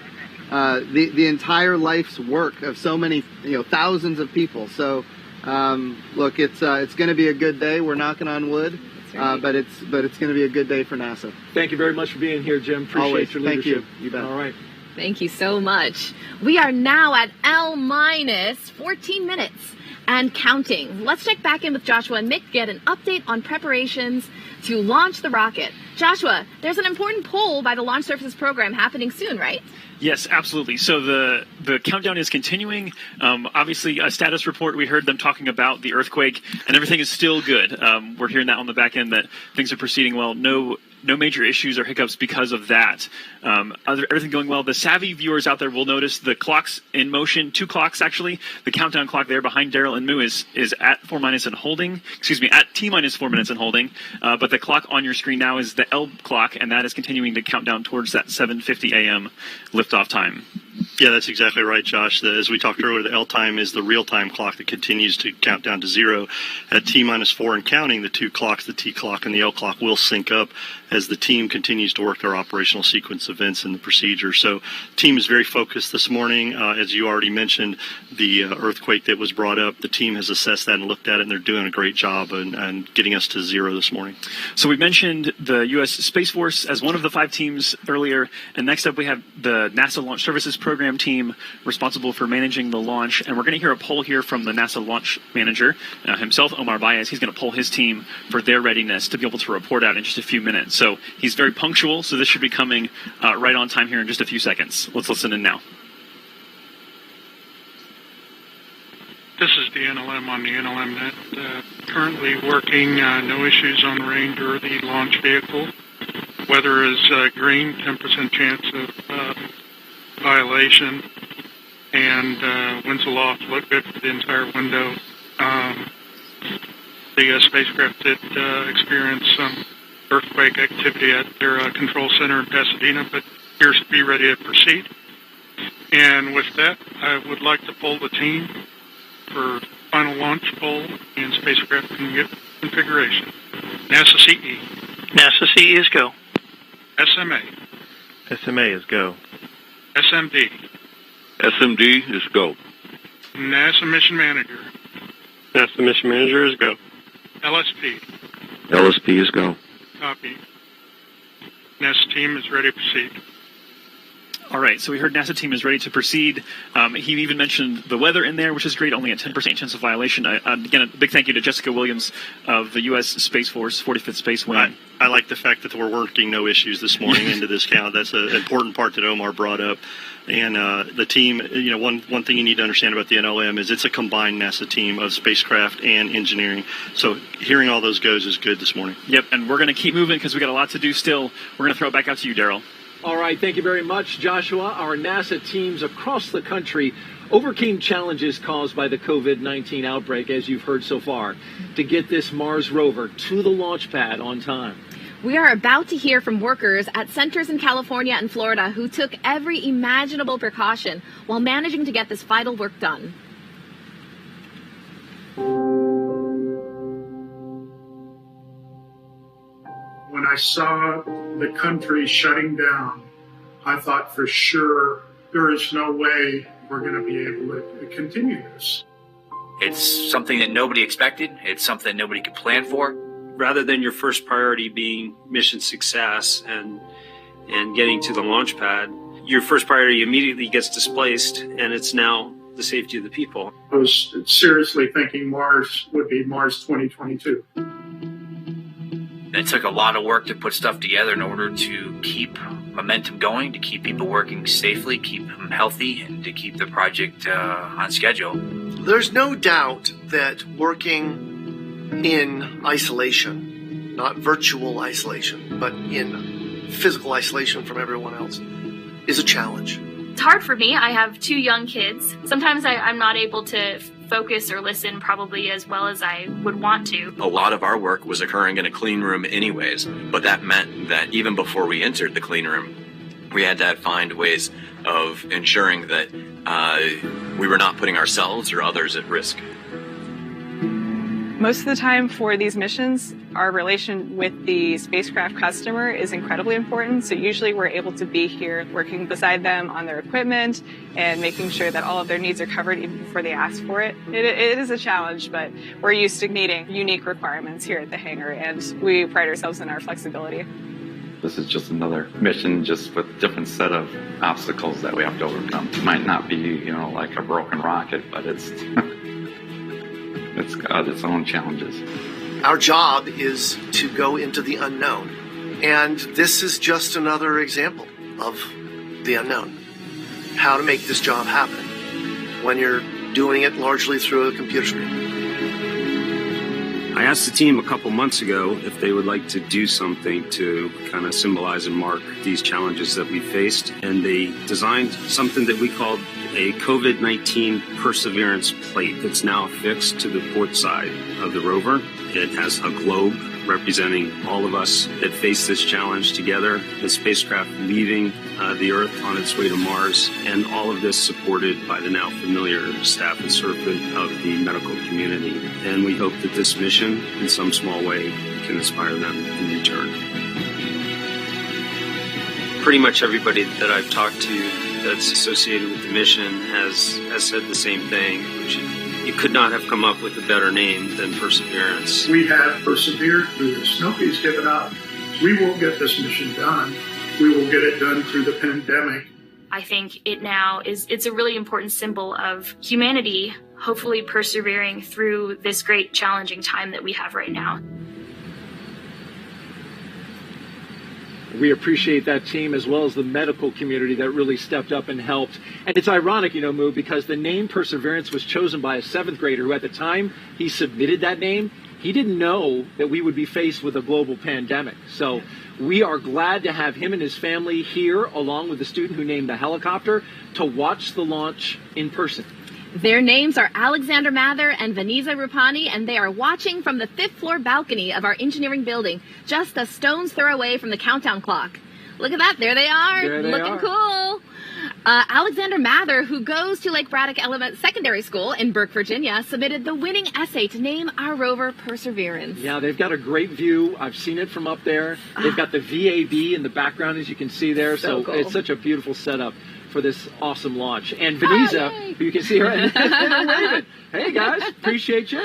the entire life's work of so many, thousands of people. So look, it's going to be a good day. We're knocking on wood. Right. But it's going to be a good day for NASA. Thank you very much for being here, Jim. Appreciate your leadership. Thank you. You bet. All right. Thank you so much. We are now at L-minus 14 minutes and counting. Let's check back in with Joshua and Mick, get an update on preparations to launch the rocket. Joshua, there's an important poll by the Launch Services Program happening soon, right? Yes, absolutely. So the countdown is continuing. Obviously, a status report, we heard them talking about the earthquake, and everything is still good. We're hearing that on the back end that things are proceeding well. No major issues or hiccups because of that. Everything going well. The savvy viewers out there will notice the clocks in motion, 2 clocks actually. The countdown clock there behind Daryl and Moo is at 4 minus and holding. At T minus 4 minutes and holding. But the clock on your screen now is the L clock, and that is continuing to count down towards that 7:50 a.m. liftoff time. Yeah, that's exactly right, Josh. As we talked earlier, the L time is the real-time clock that continues to count down to 0. At T-4 and counting, the 2 clocks, the T clock and the L clock, will sync up as the team continues to work their operational sequence events and the procedure. So the team is very focused this morning. As you already mentioned, the earthquake that was brought up, the team has assessed that and looked at it, and they're doing a great job and getting us to 0 this morning. So we mentioned the U.S. Space Force as one of the 5 teams earlier, and next up we have the NASA Launch Services Program team responsible for managing the launch, and we're going to hear a poll here from the NASA launch manager himself, Omar Baez. He's going to poll his team for their readiness to be able to report out in just a few minutes. So he's very punctual, so this should be coming right on time here in just a few seconds. Let's listen in now. This is the NLM on the NLM net. Currently working, no issues on range or the launch vehicle. Weather is green, 10% chance of violation, and winds aloft look good for the entire window. The spacecraft did experience some earthquake activity at their control center in Pasadena, but appears to be ready to proceed. And with that, I would like to poll the team for final launch poll and spacecraft configuration. NASA CE. NASA CE is go. SMA. SMA is go. SMD. SMD is go. NASA Mission Manager. NASA Mission Manager is go. LSP. LSP is go. Copy. NASA team is ready to proceed. All right, so we heard NASA team is ready to proceed. He even mentioned the weather in there, which is great, only a 10% chance of violation. Again, a big thank you to Jessica Williams of the U.S. Space Force 45th Space Wing. I like the fact that we're working no issues this morning into this count. That's an important part that Omar brought up. And the team, one thing you need to understand about the NLM is it's a combined NASA team of spacecraft and engineering. So hearing all those goes is good this morning. Yep, and we're going to keep moving because we got a lot to do still. We're going to throw it back out to you, Daryl. All right, thank you very much, Joshua. Our NASA teams across the country overcame challenges caused by the COVID-19 outbreak, as you've heard so far, to get this Mars rover to the launch pad on time. We are about to hear from workers at centers in California and Florida who took every imaginable precaution while managing to get this vital work done. When I saw the country shutting down, I thought for sure there is no way we're going to be able to continue this. It's something that nobody expected. It's something nobody could plan for. Rather than your first priority being mission success and getting to the launch pad, your first priority immediately gets displaced, and it's now the safety of the people. I was seriously thinking Mars would be Mars 2022. It took a lot of work to put stuff together in order to keep momentum going, to keep people working safely, keep them healthy, and to keep the project on schedule. There's no doubt that working in isolation, not virtual isolation, but in physical isolation from everyone else, is a challenge. It's hard for me. I have 2 young kids. Sometimes I'm not able to focus or listen probably as well as I would want to. A lot of our work was occurring in a clean room anyways, but that meant that even before we entered the clean room, we had to find ways of ensuring that we were not putting ourselves or others at risk. Most of the time for these missions, our relation with the spacecraft customer is incredibly important. So usually we're able to be here working beside them on their equipment and making sure that all of their needs are covered even before they ask for it. It is a challenge, but we're used to meeting unique requirements here at the hangar, and we pride ourselves in our flexibility. This is just another mission, just with a different set of obstacles that we have to overcome. It might not be, like a broken rocket, but it's got its own challenges. Our job is to go into the unknown. And this is just another example of the unknown. How to make this job happen when you're doing it largely through a computer screen. I asked the team a couple months ago if they would like to do something to kind of symbolize and mark these challenges that we faced, and they designed something that we called a COVID-19 Perseverance plate that's now affixed to the port side of the rover. It has a globe representing all of us that face this challenge together, the spacecraft leaving the Earth on its way to Mars, and all of this supported by the now familiar staff and servant of the medical community. And we hope that this mission, in some small way, can inspire them in return. Pretty much everybody that I've talked to that's associated with the mission has said the same thing, which you could not have come up with a better name than Perseverance. We have persevered through this. Nobody's given up. We will get this mission done. We will get it done through the pandemic. I think it's a really important symbol of humanity, hopefully persevering through this great challenging time that we have right now. We appreciate that team as well as the medical community that really stepped up and helped. And it's ironic, Moo, because the name Perseverance was chosen by a 7th grader who at the time he submitted that name, he didn't know that we would be faced with a global pandemic. So we are glad to have him and his family here along with the student who named the helicopter to watch the launch in person. Their names are Alexander Mather and Vanessa Rupani, and they are watching from the 5th floor balcony of our engineering building, just a stone's throw away from the countdown clock. Look at that. There they are. There they looking are. cool. Alexander Mather, who goes to Lake Braddock Secondary School in Burke, Virginia, submitted the winning essay to name our rover Perseverance. Yeah, they've got a great view. I've seen it from up there. They've got the VAB in the background, as you can see there. So cool. It's such a beautiful setup for this awesome launch. And Vanessa, who you can see her, and waving. Hey, guys, appreciate you.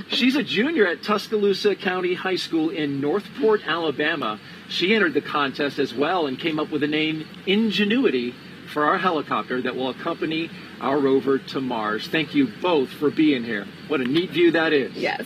She's a junior at Tuscaloosa County High School in Northport, Alabama. She entered the contest as well and came up with the name Ingenuity for our helicopter that will accompany our rover to Mars. Thank you both for being here. What a neat view that is. Yes.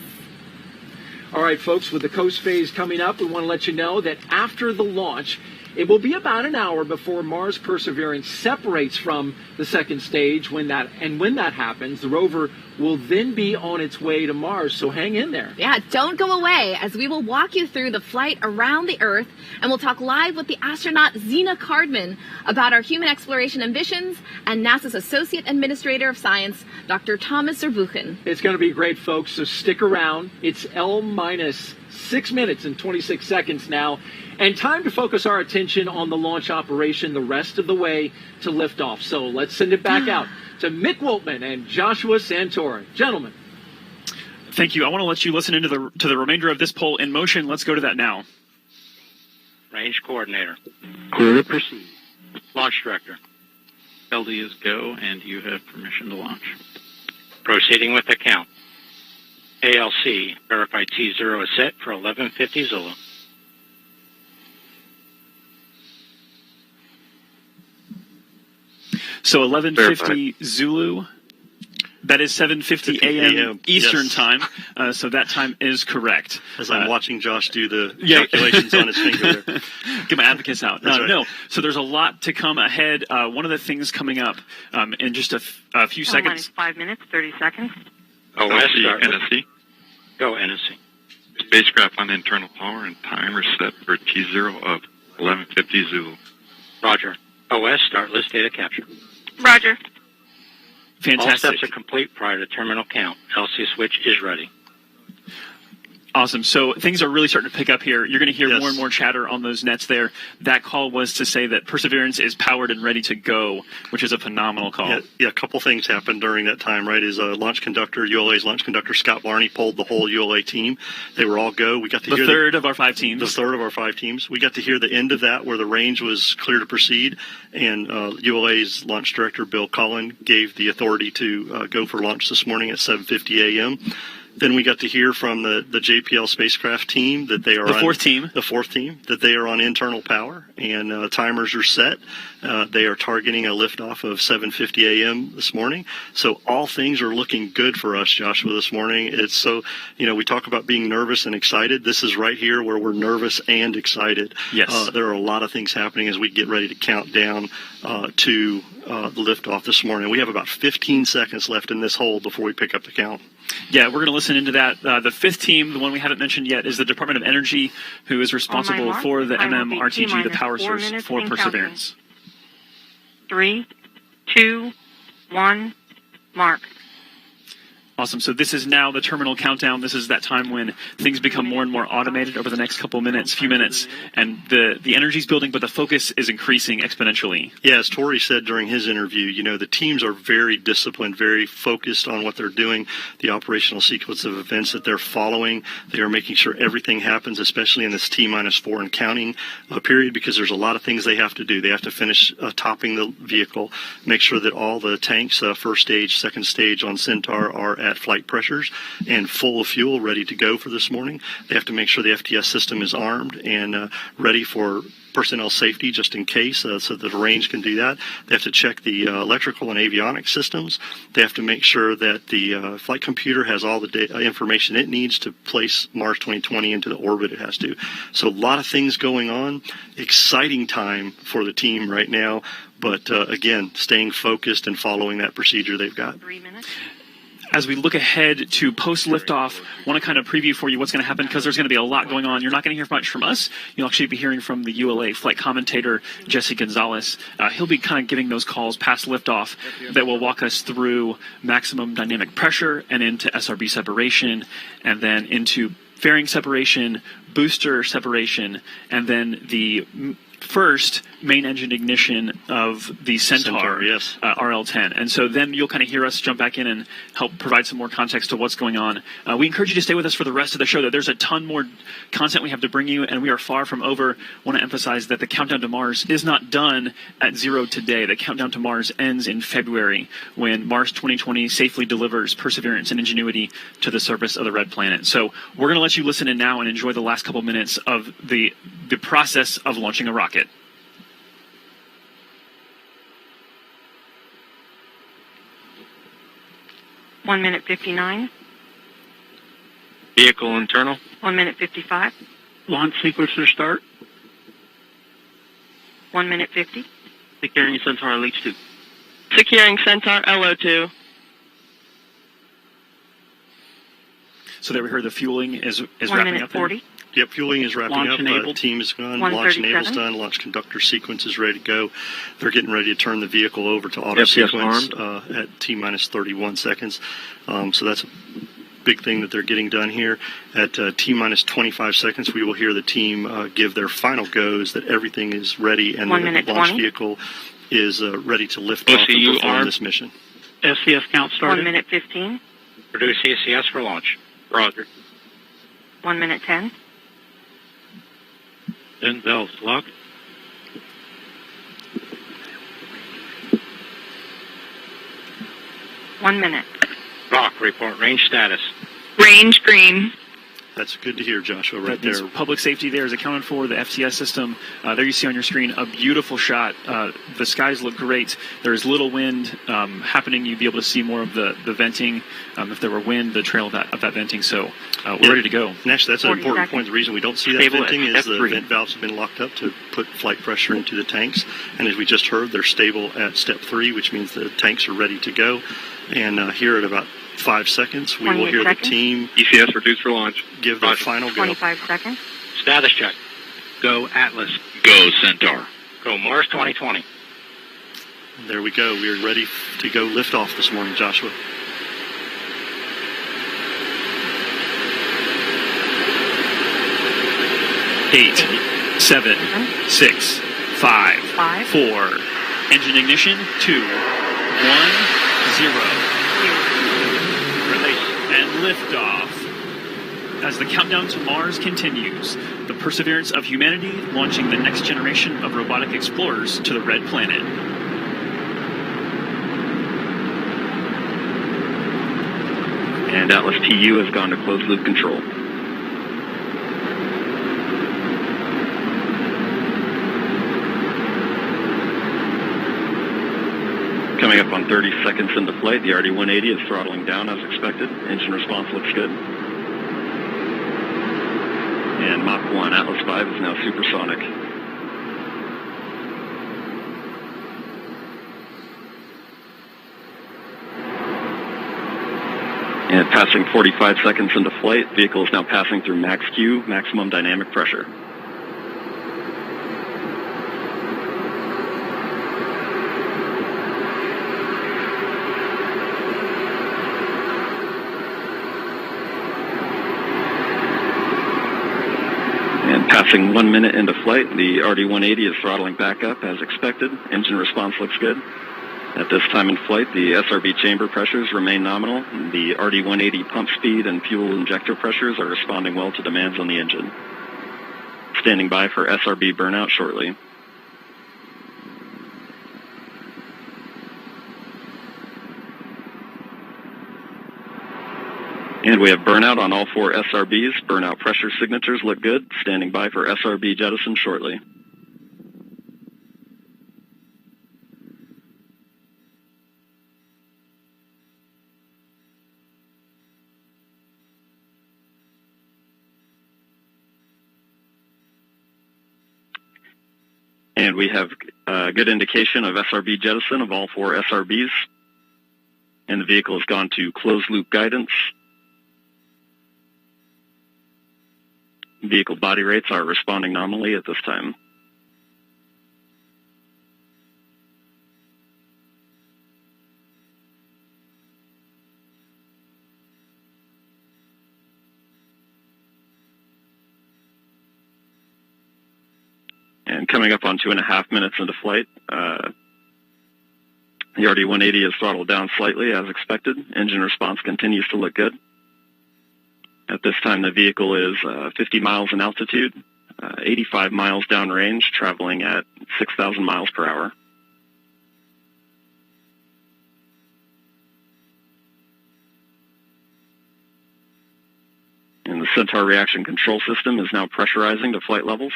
All right, folks, with the coast phase coming up, we want to let you know that after the launch, it will be about an hour before Mars Perseverance separates from the second stage. When that happens, the rover will then be on its way to Mars, so hang in there. Yeah, don't go away, as we will walk you through the flight around the Earth, and we'll talk live with the astronaut Zena Cardman about our human exploration ambitions and NASA's Associate Administrator of Science, Dr. Thomas Zerbuchen. It's going to be great, folks, so stick around. It's L-minus 6 minutes and 26 seconds now, and time to focus our attention on the launch operation the rest of the way to liftoff. So let's send it back out to Mick Woltman and Joshua Santora. Gentlemen. Thank you. I want to let you listen into the remainder of this poll in motion. Let's go to that now. Range coordinator. Clear to proceed. Launch director. LD is go, and you have permission to launch. Proceeding with the count. ALC, verify T0 is set for 1150 Zulu. So 11:50 Zulu. That is 7:50 a.m. Eastern time. So that time is correct. As I'm watching Josh do the calculations on his finger there. Get my advocates out. That's right. No. So there's a lot to come ahead. One of the things coming up in just a few seconds. 5 minutes, 30 seconds. NSC. Go, NSC. Spacecraft on internal power and timer set for T0 of 1150 Zulu. Roger. OS, start list data capture. Roger. Fantastic. All steps are complete prior to terminal count. LC switch is ready. Awesome. So things are really starting to pick up here. You're going to hear more and more chatter on those nets there. That call was to say that Perseverance is powered and ready to go, which is a phenomenal call. Yeah, a couple things happened during that time, right? Launch conductor, ULA's launch conductor, Scott Barney, pulled the whole ULA team. They were all go. We got to hear the third of our 5 teams. The third of our 5 teams. We got to hear the end of that where the range was clear to proceed, and ULA's launch director, Bill Cullen, gave the authority to go for launch this morning at 7:50 a.m. Then we got to hear from the JPL spacecraft team that they are the fourth team, that they are on internal power, and timers are set. They are targeting a liftoff of 7:50 a.m. this morning. So all things are looking good for us, Joshua, this morning. It's so, we talk about being nervous and excited. This is right here where we're nervous and excited. Yes. There are a lot of things happening as we get ready to count down to the liftoff this morning. We have about 15 seconds left in this hold before we pick up the count. Yeah, we're going to listen into that. The 5th team, the one we haven't mentioned yet, is the Department of Energy, who is responsible for the MMRTG, the power source for Perseverance. 3, 2, 1, mark. Awesome. So this is now the terminal countdown. This is that time when things become more and more automated over the next few minutes, and the energy's building, but the focus is increasing exponentially. Yeah, as Tori said during his interview, the teams are very disciplined, very focused on what they're doing, the operational sequence of events that they're following. They are making sure everything happens, especially in this T-4 and counting period, because there's a lot of things they have to do. They have to finish topping the vehicle, make sure that all the tanks, first stage, second stage on Centaur, are at flight pressures and full of fuel, ready to go for this morning. They have to make sure the FTS system is armed and ready for personnel safety just in case, so that the range can do that. They have to check the electrical and avionics systems. They have to make sure that the flight computer has all the information it needs to place Mars 2020 into the orbit it has to. So a lot of things going on. Exciting time for the team right now, but again, staying focused and following that procedure they've got. 3 minutes. as we look ahead to post liftoff, want to kind of preview for you what's going to happen because there's going to be a lot going on. You're not going to hear much from us. You'll actually be hearing from the ULA flight commentator, Jesse Gonzalez. He'll be kind of giving those calls past liftoff that will walk us through maximum dynamic pressure and into SRB separation and then into fairing separation, booster separation, and then the first main engine ignition of the Centaur, yes. RL-10. And so then you'll kind of hear us jump back in and help provide some more context to what's going on. We encourage you to stay with us for the rest of the show. There's a ton more content we have to bring you, and we are far from over. Want to emphasize that the countdown to Mars is not done at 0 today. The countdown to Mars ends in February when Mars 2020 safely delivers Perseverance and Ingenuity to the surface of the red planet. So we're going to let you listen in now and enjoy the last couple minutes of the process of launching a rocket. One minute 59. Vehicle internal. 1 minute 55. Launch sequencer start. 1 minute 50. Securing Centaur LH2. Securing Centaur LO2. So there we heard the fueling is 1 wrapping minute up. 40. Yep, fueling is wrapping Launch up. enabled. Team is gone. Launch enable's done. Launch conductor sequence is ready to go. They're getting ready to turn the vehicle over to auto sequence at T-minus 31 seconds. So that's a big thing that they're getting done here. At T-minus 25 seconds, we will hear the team give their final goes that everything is ready and 1 the minute launch 20. vehicle is ready to lift off and perform this mission. SCS count started. 1 minute 15. Produce ECS for launch. Roger. 1 minute 10. Then valves locked. One minute. Rock, report range status. Range green. That's good to hear, Joshua, right This there. public safety there is accounted for, the FTS system. There you see on your screen a beautiful shot. The skies look great. There's little wind happening. You'd be able to see more of the venting. If there were wind, the trail of that venting. So we're ready to go. And actually, that's an important point. The reason we don't see that venting is the vent valves have been locked up to put flight pressure into the tanks. And as we just heard, they're stable at step 3, which means the tanks are ready to go. And here at about 5 seconds, we will hear the team ECS reduced for launch. Give their final go. 25 seconds. Status check. Go Atlas. Go Centaur. Go Mars 2020. There we go. We are ready to go lift off this morning, Joshua. Eight, 7, 6, 5, 4. Engine ignition. 2, 1, 0. Release and liftoff. As the countdown to Mars continues, the perseverance of humanity launching the next generation of robotic explorers to the red planet. And Atlas TU has gone to closed loop control. Coming up on 30 seconds into flight, the RD-180 is throttling down as expected. Engine response looks good. And Mach 1, Atlas 5 is now supersonic. And passing 45 seconds into flight, vehicle is now passing through max Q, maximum dynamic pressure. Passing 1 minute into flight, the RD-180 is throttling back up as expected. Engine response looks good. At this time in flight, the SRB chamber pressures remain nominal. The RD-180 pump speed and fuel injector pressures are responding well to demands on the engine. Standing by for SRB burnout shortly. And we have burnout on all 4 SRBs. Burnout pressure signatures look good. Standing by for SRB jettison shortly. And we have a good indication of SRB jettison of all 4 SRBs. And the vehicle has gone to closed-loop guidance. Vehicle body rates are responding nominally at this time. And coming up on 2.5 minutes into flight, the RD-180 is throttled down slightly as expected. Engine response continues to look good. At this time, the vehicle is 50 miles in altitude, 85 miles downrange, traveling at 6,000 miles per hour. And the Centaur reaction control system is now pressurizing to flight levels.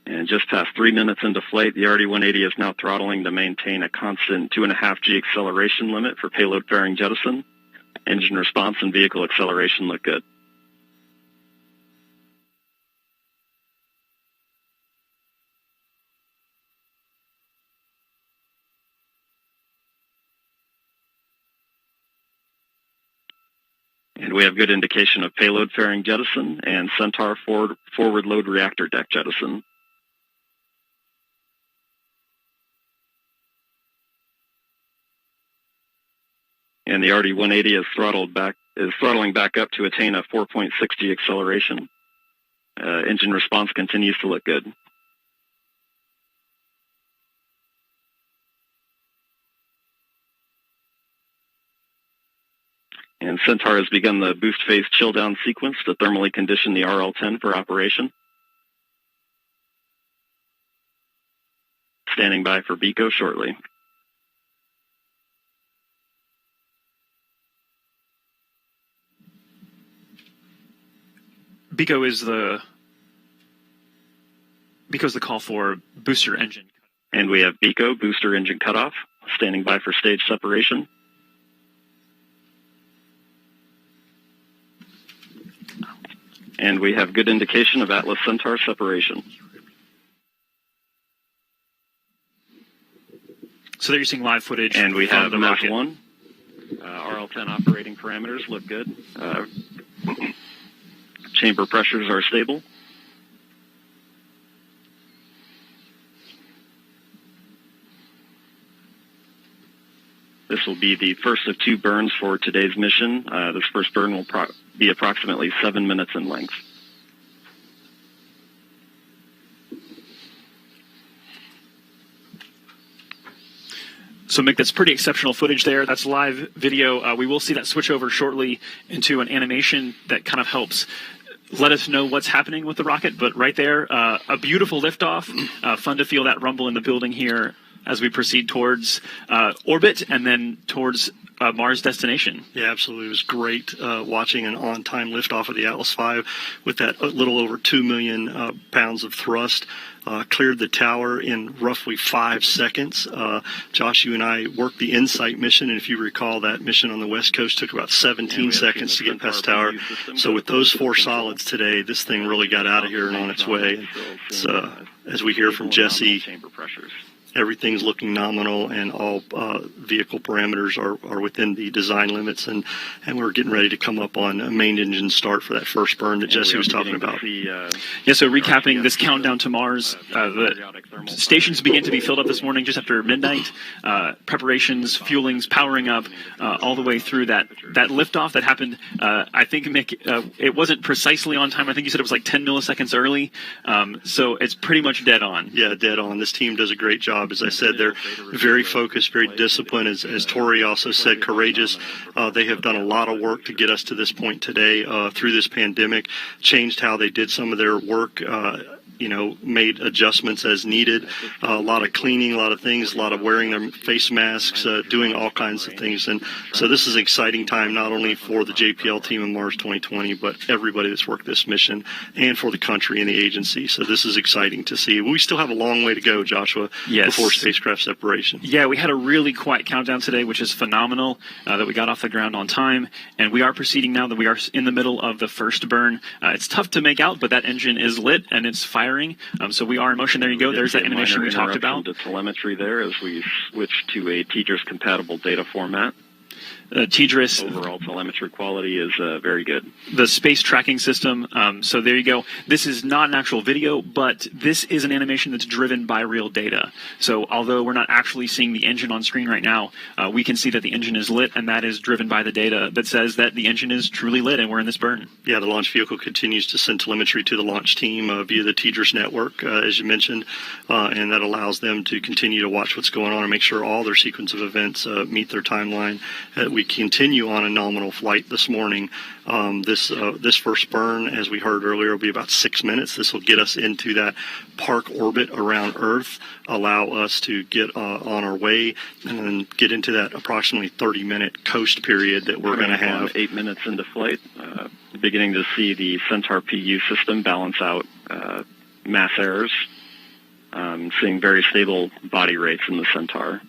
And just past 3 minutes into flight, the RD-180 is now throttling to maintain a constant 2.5 G acceleration limit for payload fairing jettison. Engine response and vehicle acceleration look good. And we have good indication of payload fairing jettison and Centaur forward load reactor deck jettison. And the RD-180 is throttling back up to attain a 4.6 G acceleration. Engine response continues to look good. And Centaur has begun the boost phase chill down sequence to thermally condition the RL-10 for operation. Standing by for BECO shortly. BECO's the call for booster engine. And we have BECO, booster engine cutoff, standing by for stage separation. And we have good indication of Atlas Centaur separation. So there you're seeing live footage. And we have the MES rocket. 1. RL-10 operating parameters look good. Chamber pressures are stable. This will be the first of 2 burns for today's mission. This first burn will be approximately 7 minutes in length. So, Mick, that's pretty exceptional footage there. That's live video. We will see that switch over shortly into an animation that kind of helps let us know what's happening with the rocket. But right there, a beautiful liftoff. Fun to feel that rumble in the building here as we proceed towards orbit and then towards Mars destination. Yeah, absolutely. It was great watching an on-time liftoff of the Atlas V with that little over 2 million pounds of thrust. Cleared the tower in roughly 5 seconds. Josh, you and I worked the InSight mission, and if you recall, that mission on the West Coast took about 17 seconds to get past tower. So with those 4 solids today, this thing really got out of here and on its way. It's, as we hear from Jesse, everything's looking nominal, and all vehicle parameters are within the design limits, and we're getting ready to come up on a main engine start for that first burn that Jesse was talking about. Yeah, so recapping this countdown to Mars, the stations begin to be filled up this morning just after midnight. Preparations, fuelings, powering up, all the way through that liftoff that happened. I think, Mick, it wasn't precisely on time. I think you said it was like 10 milliseconds early. So it's pretty much dead on. Yeah, dead on. This team does a great job. As I said, they're very focused, very disciplined. As Tori also said, courageous. They have done a lot of work to get us to this point today through this pandemic, changed how they did some of their work made adjustments as needed. A lot of cleaning, a lot of things, a lot of wearing their face masks, doing all kinds of things. And so this is an exciting time, not only for the JPL team in Mars 2020, but everybody that's worked this mission and for the country and the agency. So this is exciting to see. We still have a long way to go, Joshua, before spacecraft separation. Yeah, we had a really quiet countdown today, which is phenomenal, that we got off the ground on time. And we are proceeding now that we are in the middle of the first burn. It's tough to make out, but that engine is lit and it's firing. So we are in motion. There you go. There's that animation we talked about. The telemetry there as we switch to a TDRS compatible data format. TDRS overall telemetry quality is very good. The space tracking system. So there you go. This is not an actual video, but this is an animation that's driven by real data. So although we're not actually seeing the engine on screen right now, we can see that the engine is lit, and that is driven by the data that says that the engine is truly lit and we're in this burn. Yeah, the launch vehicle continues to send telemetry to the launch team via the TDRS network, as you mentioned, and that allows them to continue to watch what's going on and make sure all their sequence of events meet their timeline. We continue on a nominal flight this morning. This first burn, as we heard earlier, will be about 6 minutes. This will get us into that park orbit around Earth, allow us to get on our way, and then get into that approximately 30-minute coast period that we're going to have. 8 minutes into flight, beginning to see the Centaur PU system balance out mass errors, seeing very stable body rates in the Centaur.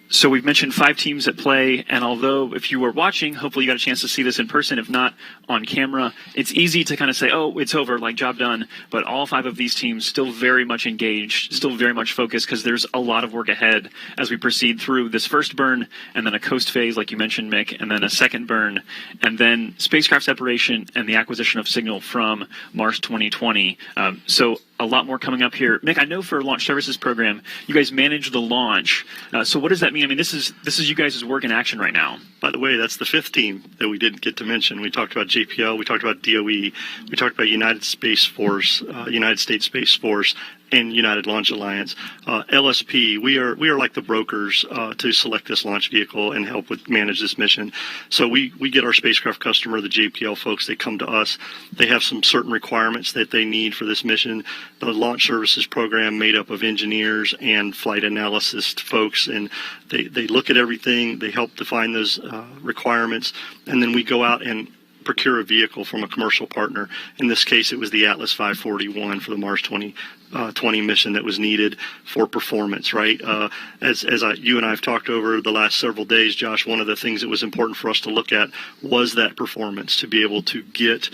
So we've mentioned 5 teams at play, and although if you were watching, hopefully you got a chance to see this in person, if not on camera, it's easy to kind of say, oh, it's over, like job done, but all 5 of these teams still very much engaged, still very much focused, because there's a lot of work ahead as we proceed through this first burn, and then a coast phase, like you mentioned, Mick, and then a second burn, and then spacecraft separation and the acquisition of signal from Mars 2020. So a lot more coming up here. Mick, I know for Launch Services Program, you guys manage the launch. So what does that mean? I mean, this is you guys' work in action right now. By the way, that's the 5th team that we didn't get to mention. We talked about JPL, we talked about DOE, we talked about United States Space Force, and United Launch Alliance. LSP, we are like the brokers to select this launch vehicle and help with manage this mission. So we get our spacecraft customer, the JPL folks, they come to us. They have some certain requirements that they need for this mission. The Launch Services Program made up of engineers and flight analysis folks, and they look at everything, they help define those requirements, and then we go out and procure a vehicle from a commercial partner. In this case, it was the Atlas 541 for the Mars 2020 mission that was needed for performance, right? As you and I have talked over the last several days, Josh, one of the things that was important for us to look at was that performance, to be able to get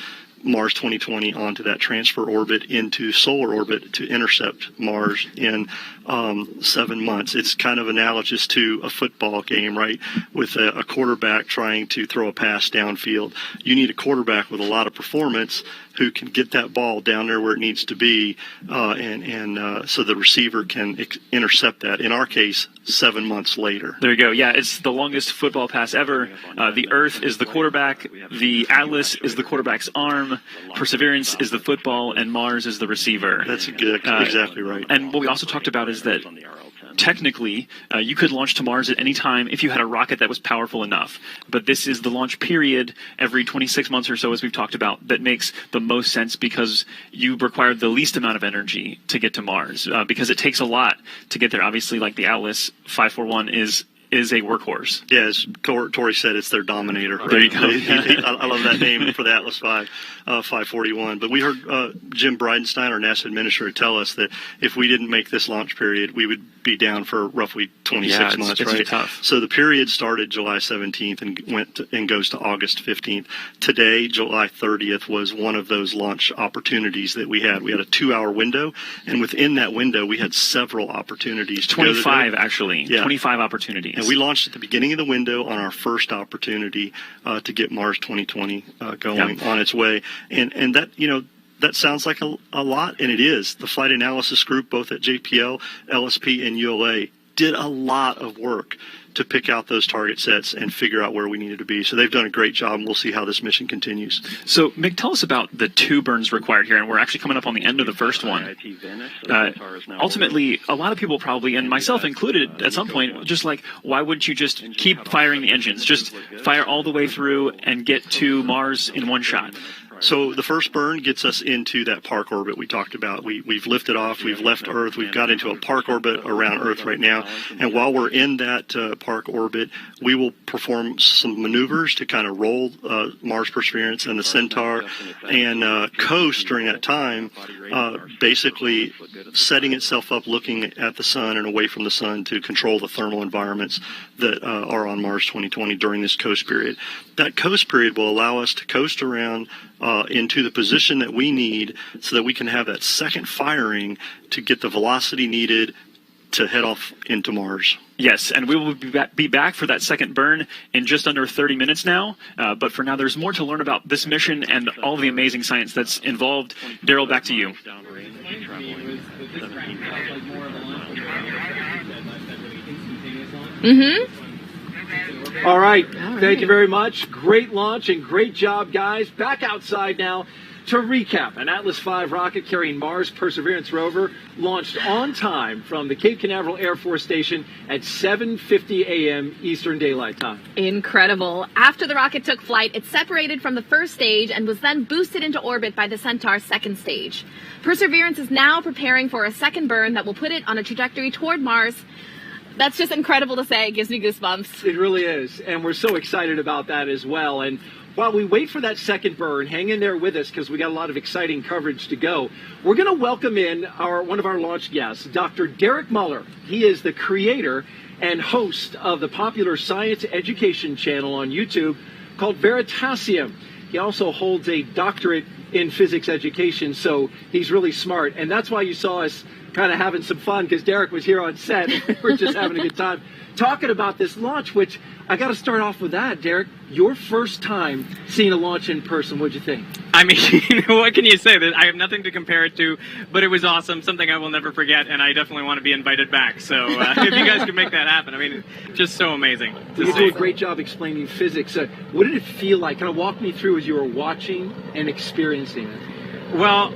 Mars 2020 onto that transfer orbit into solar orbit to intercept Mars in 7 months. It's kind of analogous to a football game, right? With a quarterback trying to throw a pass downfield. You need a quarterback with a lot of performance who can get that ball down there where it needs to be, and so the receiver can intercept that. In our case, 7 months later. There you go. Yeah, it's the longest football pass ever. The Earth is the quarterback. The Atlas is the quarterback's arm. Perseverance is the football, and Mars is the receiver. That's exactly right. And what we also talked about is that technically, you could launch to Mars at any time if you had a rocket that was powerful enough. But this is the launch period every 26 months or so, as we've talked about, that makes the most sense because you require the least amount of energy to get to Mars, because it takes a lot to get there. Obviously, like the Atlas 541 is a workhorse. Yeah, as Tori said, it's their Dominator. Right? There you go. I love that name for the Atlas 541. But we heard Jim Bridenstine, our NASA administrator, tell us that if we didn't make this launch period, we would be down for roughly 26 months. It's right? tough. So the period started July 17th and goes to August 15th. Today, July 30th, was one of those launch opportunities that we had. We had a 2-hour window, and within that window, we had several opportunities. 25, actually. Yeah. 25 opportunities. And we launched at the beginning of the window on our first opportunity to get Mars 2020 going on its way. And that, that sounds like a lot, and it is. The flight analysis group, both at JPL, LSP, and ULA, did a lot of work to pick out those target sets and figure out where we needed to be. So they've done a great job, and we'll see how this mission continues. So, Mick, tell us about the 2 burns required here, and we're actually coming up on the end of the first one. Ultimately, a lot of people probably, and myself included at some point, just like, why wouldn't you just keep firing the engines? Just fire all the way through and get to Mars in one shot. So the first burn gets us into that park orbit we talked about. We've lifted off, we've left Earth, we've got into a park orbit around Earth right now. And while we're in that park orbit, we will perform some maneuvers to kind of roll Mars Perseverance and the Centaur and coast during that time, basically setting itself up looking at the sun and away from the sun to control the thermal environments that are on Mars 2020 during this coast period. That coast period will allow us to coast around into the position that we need so that we can have that second firing to get the velocity needed to head off into Mars. Yes, and we will be back for that second burn in just under 30 minutes now. But for now, there's more to learn about this mission and all the amazing science that's involved. Daryl, back to you. All right. Thank you very much. Great launch and great job, guys. Back outside now to recap. An Atlas V rocket carrying Mars Perseverance rover launched on time from the Cape Canaveral Air Force Station at 7:50 a.m. Eastern Daylight Time. Incredible. After the rocket took flight, it separated from the first stage and was then boosted into orbit by the Centaur's second stage. Perseverance is now preparing for a second burn that will put it on a trajectory toward Mars. That's just incredible to say. It gives me goosebumps. It really is. And we're so excited about that as well. And while we wait for that second burn, hang in there with us because we got a lot of exciting coverage to go. We're going to welcome in one of our launch guests, Dr. Derek Muller. He is the creator and host of the popular science education channel on YouTube called Veritasium. He also holds a doctorate in physics education, so he's really smart. And that's why you saw us kind of having some fun, because Derek was here on set and we're just having a good time talking about this launch, which I got to start off with that. Derek, your first time seeing a launch in person, what'd you think? I mean, what can you say? I have nothing to compare it to, but it was awesome, something I will never forget, and I definitely want to be invited back. So if you guys could make that happen, I mean, just so amazing. You do a great job explaining physics. What did it feel like? Kind of walk me through as you were watching and experiencing it. Well,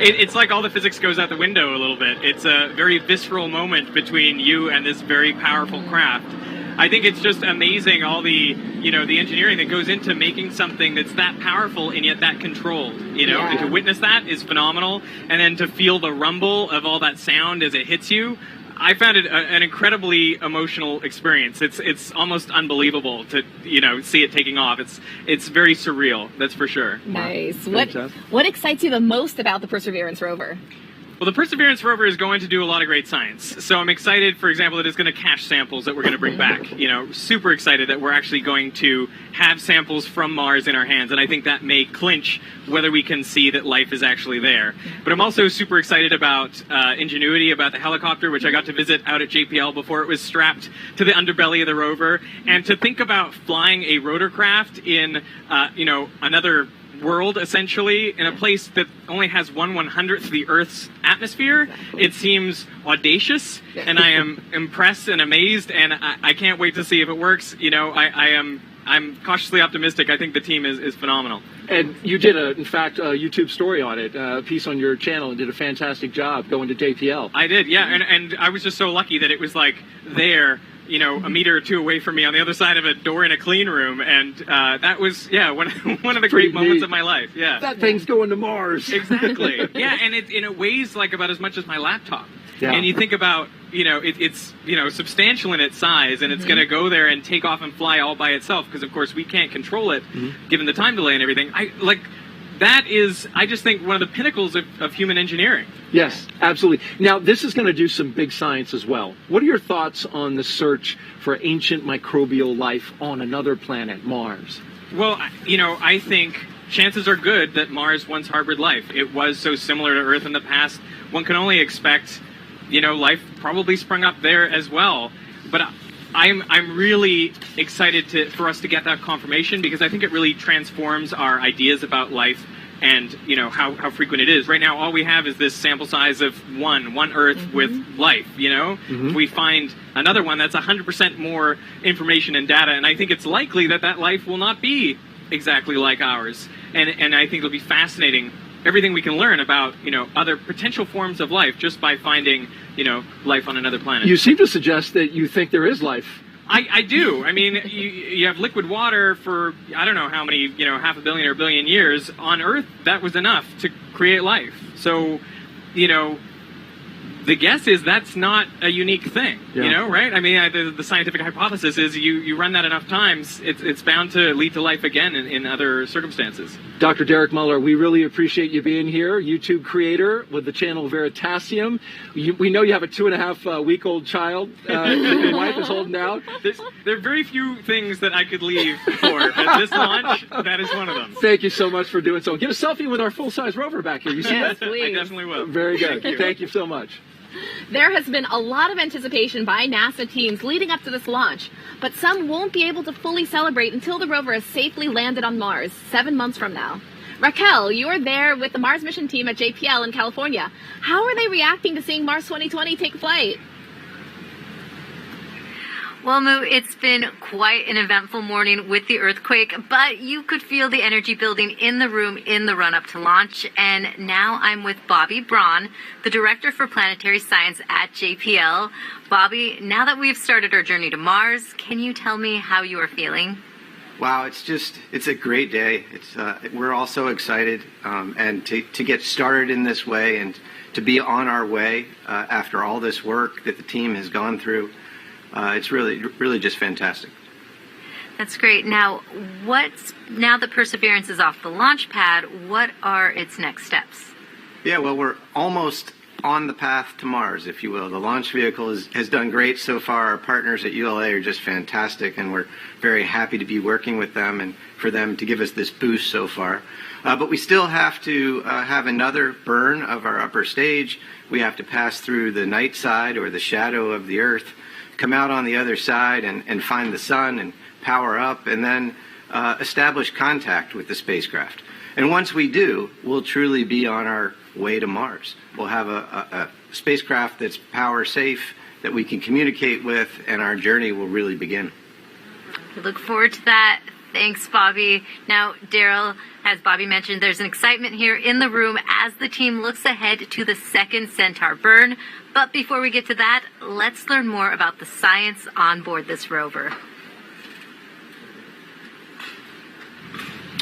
it's like all the physics goes out the window a little bit. It's a very visceral moment between you and this very powerful craft. I think it's just amazing all the engineering that goes into making something that's that powerful and yet that controlled, Yeah. And to witness that is phenomenal. And then to feel the rumble of all that sound as it hits you, I found it an incredibly emotional experience. It's almost unbelievable to see it taking off. It's very surreal, that's for sure. Nice. What excites you the most about the Perseverance rover? Well, the Perseverance rover is going to do a lot of great science. So I'm excited, for example, that it's going to cache samples that we're going to bring back. Super excited that we're actually going to have samples from Mars in our hands. And I think that may clinch whether we can see that life is actually there. But I'm also super excited about Ingenuity, about the helicopter, which I got to visit out at JPL before it was strapped to the underbelly of the rover. And to think about flying a rotorcraft in, another world, essentially, in a place that only has 1/100th of the Earth's atmosphere. It seems audacious, and I am impressed and amazed, and I can't wait to see if it works. I'm cautiously optimistic. I think the team is phenomenal. And you did, in fact, a YouTube story on it, a piece on your channel, and did a fantastic job going to JPL. I did, yeah, and I was just so lucky that it was like there, a meter or two away from me on the other side of a door in a clean room, and that was, one of the great moments of my life. Yeah, that thing's going to Mars. Exactly. Yeah, and it weighs like about as much as my laptop. Yeah. And you think about, it's substantial in its size, and it's going to go there and take off and fly all by itself, because of course we can't control it, given the time delay and everything. That is, I just think, one of the pinnacles of human engineering. Yes, absolutely. Now, this is going to do some big science as well. What are your thoughts on the search for ancient microbial life on another planet, Mars? Well, I think chances are good that Mars once harbored life. It was so similar to Earth in the past. One can only expect, life probably sprung up there as well. But I'm really excited for us to get that confirmation, because I think it really transforms our ideas about life and how frequent it is. Right now, all we have is this sample size of one Earth with life. If we find another one, that's 100% more information and data, and I think it's likely that life will not be exactly like ours. And I think it'll be fascinating, everything we can learn about other potential forms of life just by finding life on another planet. You seem to suggest that you think there is life I do. I mean, you have liquid water for, I don't know how many, half a billion or a billion years. On Earth, that was enough to create life. So, the guess is that's not a unique thing, right? I mean, the scientific hypothesis is you run that enough times, it's bound to lead to life again in other circumstances. Dr. Derek Muller, we really appreciate you being here, YouTube creator with the channel Veritasium. We know you have a 2.5-week-old child that your wife is holding out. There are very few things that I could leave for. At this launch, that is one of them. Thank you so much for doing so. Get a selfie with our full-size rover back here. You see yes, that? Please. I definitely will. Very good. Thank you so much. There has been a lot of anticipation by NASA teams leading up to this launch, but some won't be able to fully celebrate until the rover has safely landed on Mars 7 months from now. Raquel, you're there with the Mars mission team at JPL in California. How are they reacting to seeing Mars 2020 take flight? Well, Moo, it's been quite an eventful morning with the earthquake, but you could feel the energy building in the room in the run-up to launch. And now I'm with Bobby Braun, the Director for Planetary Science at JPL. Bobby, now that we've started our journey to Mars, can you tell me how you are feeling? Wow, it's a great day. We're all so excited, and to get started in this way and to be on our way after all this work that the team has gone through. It's really just fantastic. That's great. Now that Perseverance is off the launch pad, what are its next steps? Yeah, well, we're almost on the path to Mars, if you will. The launch vehicle has done great so far. Our partners at ULA are just fantastic, and we're very happy to be working with them and for them to give us this boost so far. But we still have to have another burn of our upper stage. We have to pass through the night side or the shadow of the Earth, come out on the other side and find the sun and power up, and then establish contact with the spacecraft. And once we do, we'll truly be on our way to Mars. We'll have a spacecraft that's power safe, that we can communicate with, and our journey will really begin. We look forward to that. Thanks, Bobby. Now, Daryl, as Bobby mentioned, there's an excitement here in the room as the team looks ahead to the second Centaur burn. But before we get to that, let's learn more about the science on board this rover.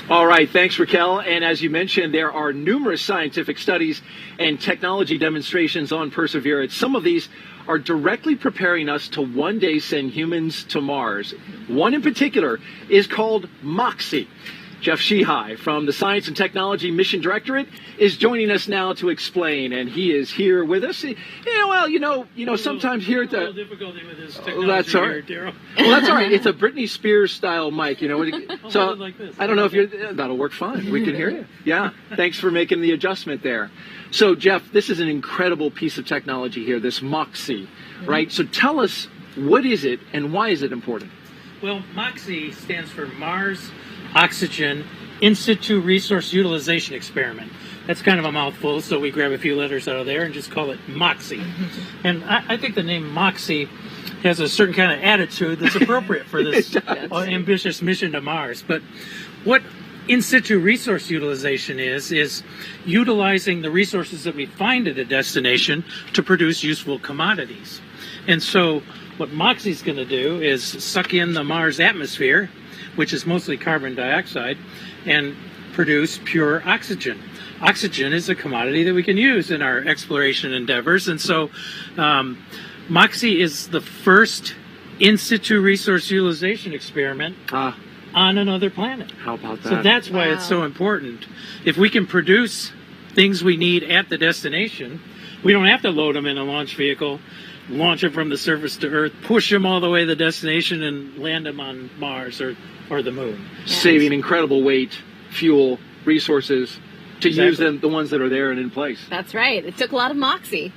All right, thanks, Raquel. And as you mentioned, there are numerous scientific studies and technology demonstrations on Perseverance. Some of these are directly preparing us to one day send humans to Mars. One in particular is called MOXIE. Jeff Sheehy from the Science and Technology Mission Directorate is joining us now to explain, and he is here with us. Sometimes here at the... A little difficulty with this technology that's all right. here, Daryl. Well, that's all right. It's a Britney Spears style mic, So like this. I don't know if that'll work fine. We can hear you. Yeah. Thanks for making the adjustment there. So, Jeff, this is an incredible piece of technology here, this MOXIE, right? So tell us, what is it and why is it important? Well, MOXIE stands for Mars Oxygen In Situ Resource Utilization Experiment. That's kind of a mouthful, so we grab a few letters out of there and just call it MOXIE. And I think the name MOXIE has a certain kind of attitude that's appropriate for this ambitious mission to Mars. But what in situ resource utilization is utilizing the resources that we find at a destination to produce useful commodities. And so what MOXIE is going to do is suck in the Mars atmosphere, which is mostly carbon dioxide, and produce pure oxygen. Oxygen is a commodity that we can use in our exploration endeavors, and so MOXIE is the first in situ resource utilization experiment on another planet. How about that? So that's why it's so important. If we can produce things we need at the destination, we don't have to load them in a launch vehicle, launch them from the surface to Earth, push them all the way to the destination, and land them on Mars or the moon. Saving incredible weight, fuel, resources to use them, the ones that are there and in place. That's right. It took a lot of MOXIE.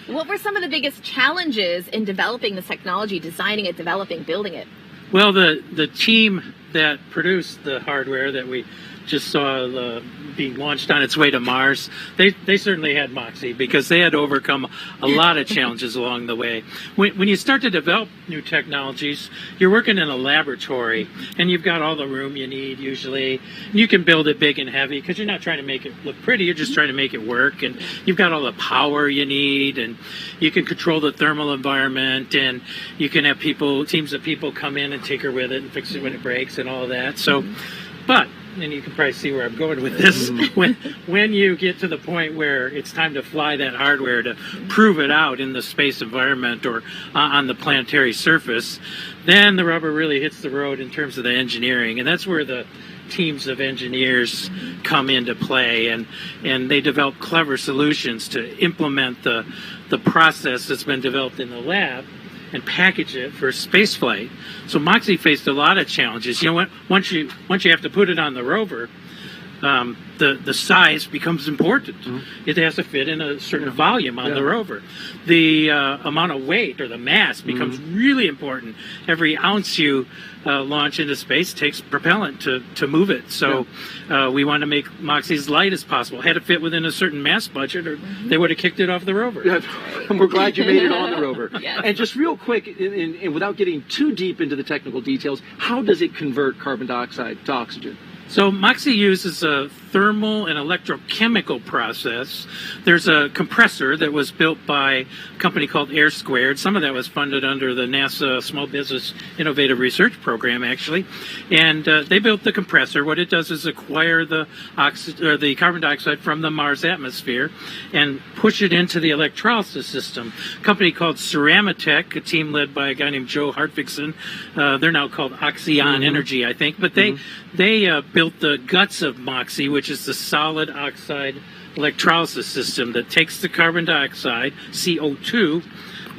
What were some of the biggest challenges in developing this technology, designing it, developing, building it? Well, the team that produced the hardware that we just saw being launched on its way to Mars. They certainly had moxie because they had to overcome a lot of challenges along the way. When you start to develop new technologies, you're working in a laboratory, and you've got all the room you need usually. You can build it big and heavy because you're not trying to make it look pretty, you're just trying to make it work, and you've got all the power you need, and you can control the thermal environment, and you can have teams of people come in and tinker with it and fix it when it breaks and all of that. So, but, and you can probably see where I'm going with this, when you get to the point where it's time to fly that hardware to prove it out in the space environment or on the planetary surface, then the rubber really hits the road in terms of the engineering, and that's where the teams of engineers come into play, and they develop clever solutions to implement the process that's been developed in the lab and package it for spaceflight. So Moxie faced a lot of challenges. You know what? Once you have to put it on the rover, the size becomes important. It has to fit in a certain volume on the rover. The amount of weight or the mass becomes really important. Every ounce you launch into space takes propellant to move it. So we want to make Moxie as light as possible. Had to fit within a certain mass budget, or they would have kicked it off the rover. And we're glad you made it on the rover. And just real quick, and without getting too deep into the technical details, how does it convert carbon dioxide to oxygen? So Moxie uses a thermal and electrochemical process. There's a compressor that was built by a company called Air Squared. Some of that was funded under the NASA Small Business Innovative Research Program, actually. And they built the compressor. What it does is acquire the carbon dioxide from the Mars atmosphere and push it into the electrolysis system. A company called Ceramatech, a team led by a guy named Joe Hartvigsen. They're now called Oxyon Energy, I think. But they built the guts of Moxie, which is the solid oxide electrolysis system that takes the carbon dioxide, CO2,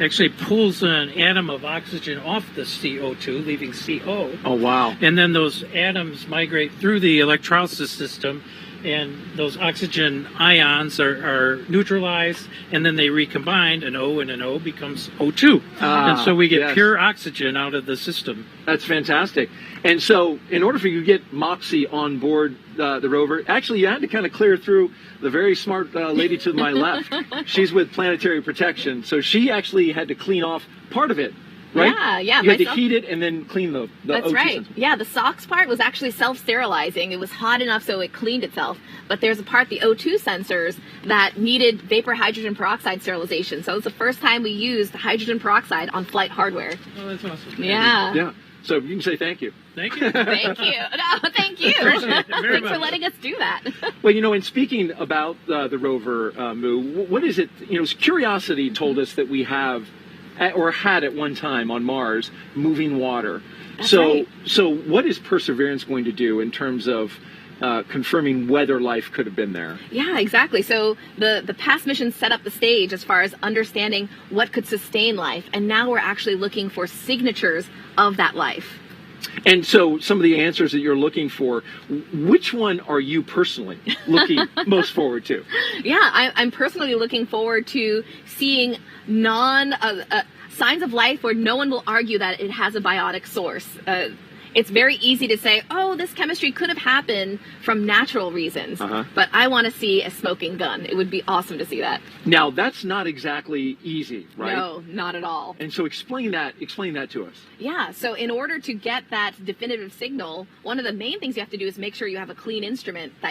actually pulls an atom of oxygen off the CO2, leaving CO. Oh, wow. And then those atoms migrate through the electrolysis system, and those oxygen ions are neutralized, and then they recombine. An O and an O becomes O2. And so we get pure oxygen out of the system. That's fantastic. And so in order for you to get Moxie on board the rover, actually you had to kind of clear through the very smart lady to my left. She's with Planetary Protection. So she actually had to clean off part of it. Right? Yeah. You had to heat it and then clean the That's O2 right. sensor. Yeah, the SOx part was actually self-sterilizing. It was hot enough so it cleaned itself. But there's a part, the O2 sensors, that needed vapor hydrogen peroxide sterilization. So it was the first time we used hydrogen peroxide on flight hardware. Oh, that's awesome. Yeah. So you can say thank you. Thank you. Thank you. No, thank you. Appreciate it very Thanks much. for letting us do that. Well, you know, in speaking about the rover, Moo, what is it? You know, Curiosity told us that we have, or had at one time on Mars, moving water. That's so, right. so what is Perseverance going to do in terms of confirming whether life could have been there? Yeah, exactly. So the past mission set up the stage as far as understanding what could sustain life, and now we're actually looking for signatures of that life. And so some of the answers that you're looking for, which one are you personally looking most forward to? Yeah, I'm personally looking forward to seeing signs of life where no one will argue that it has a biotic source. It's very easy to say, oh, this chemistry could have happened from natural reasons. But I want to see a smoking gun. It would be awesome to see that. Now, that's not exactly easy, right? No, not at all. And so explain that to us. Yeah, so in order to get that definitive signal, one of the main things you have to do is make sure you have a clean instrument that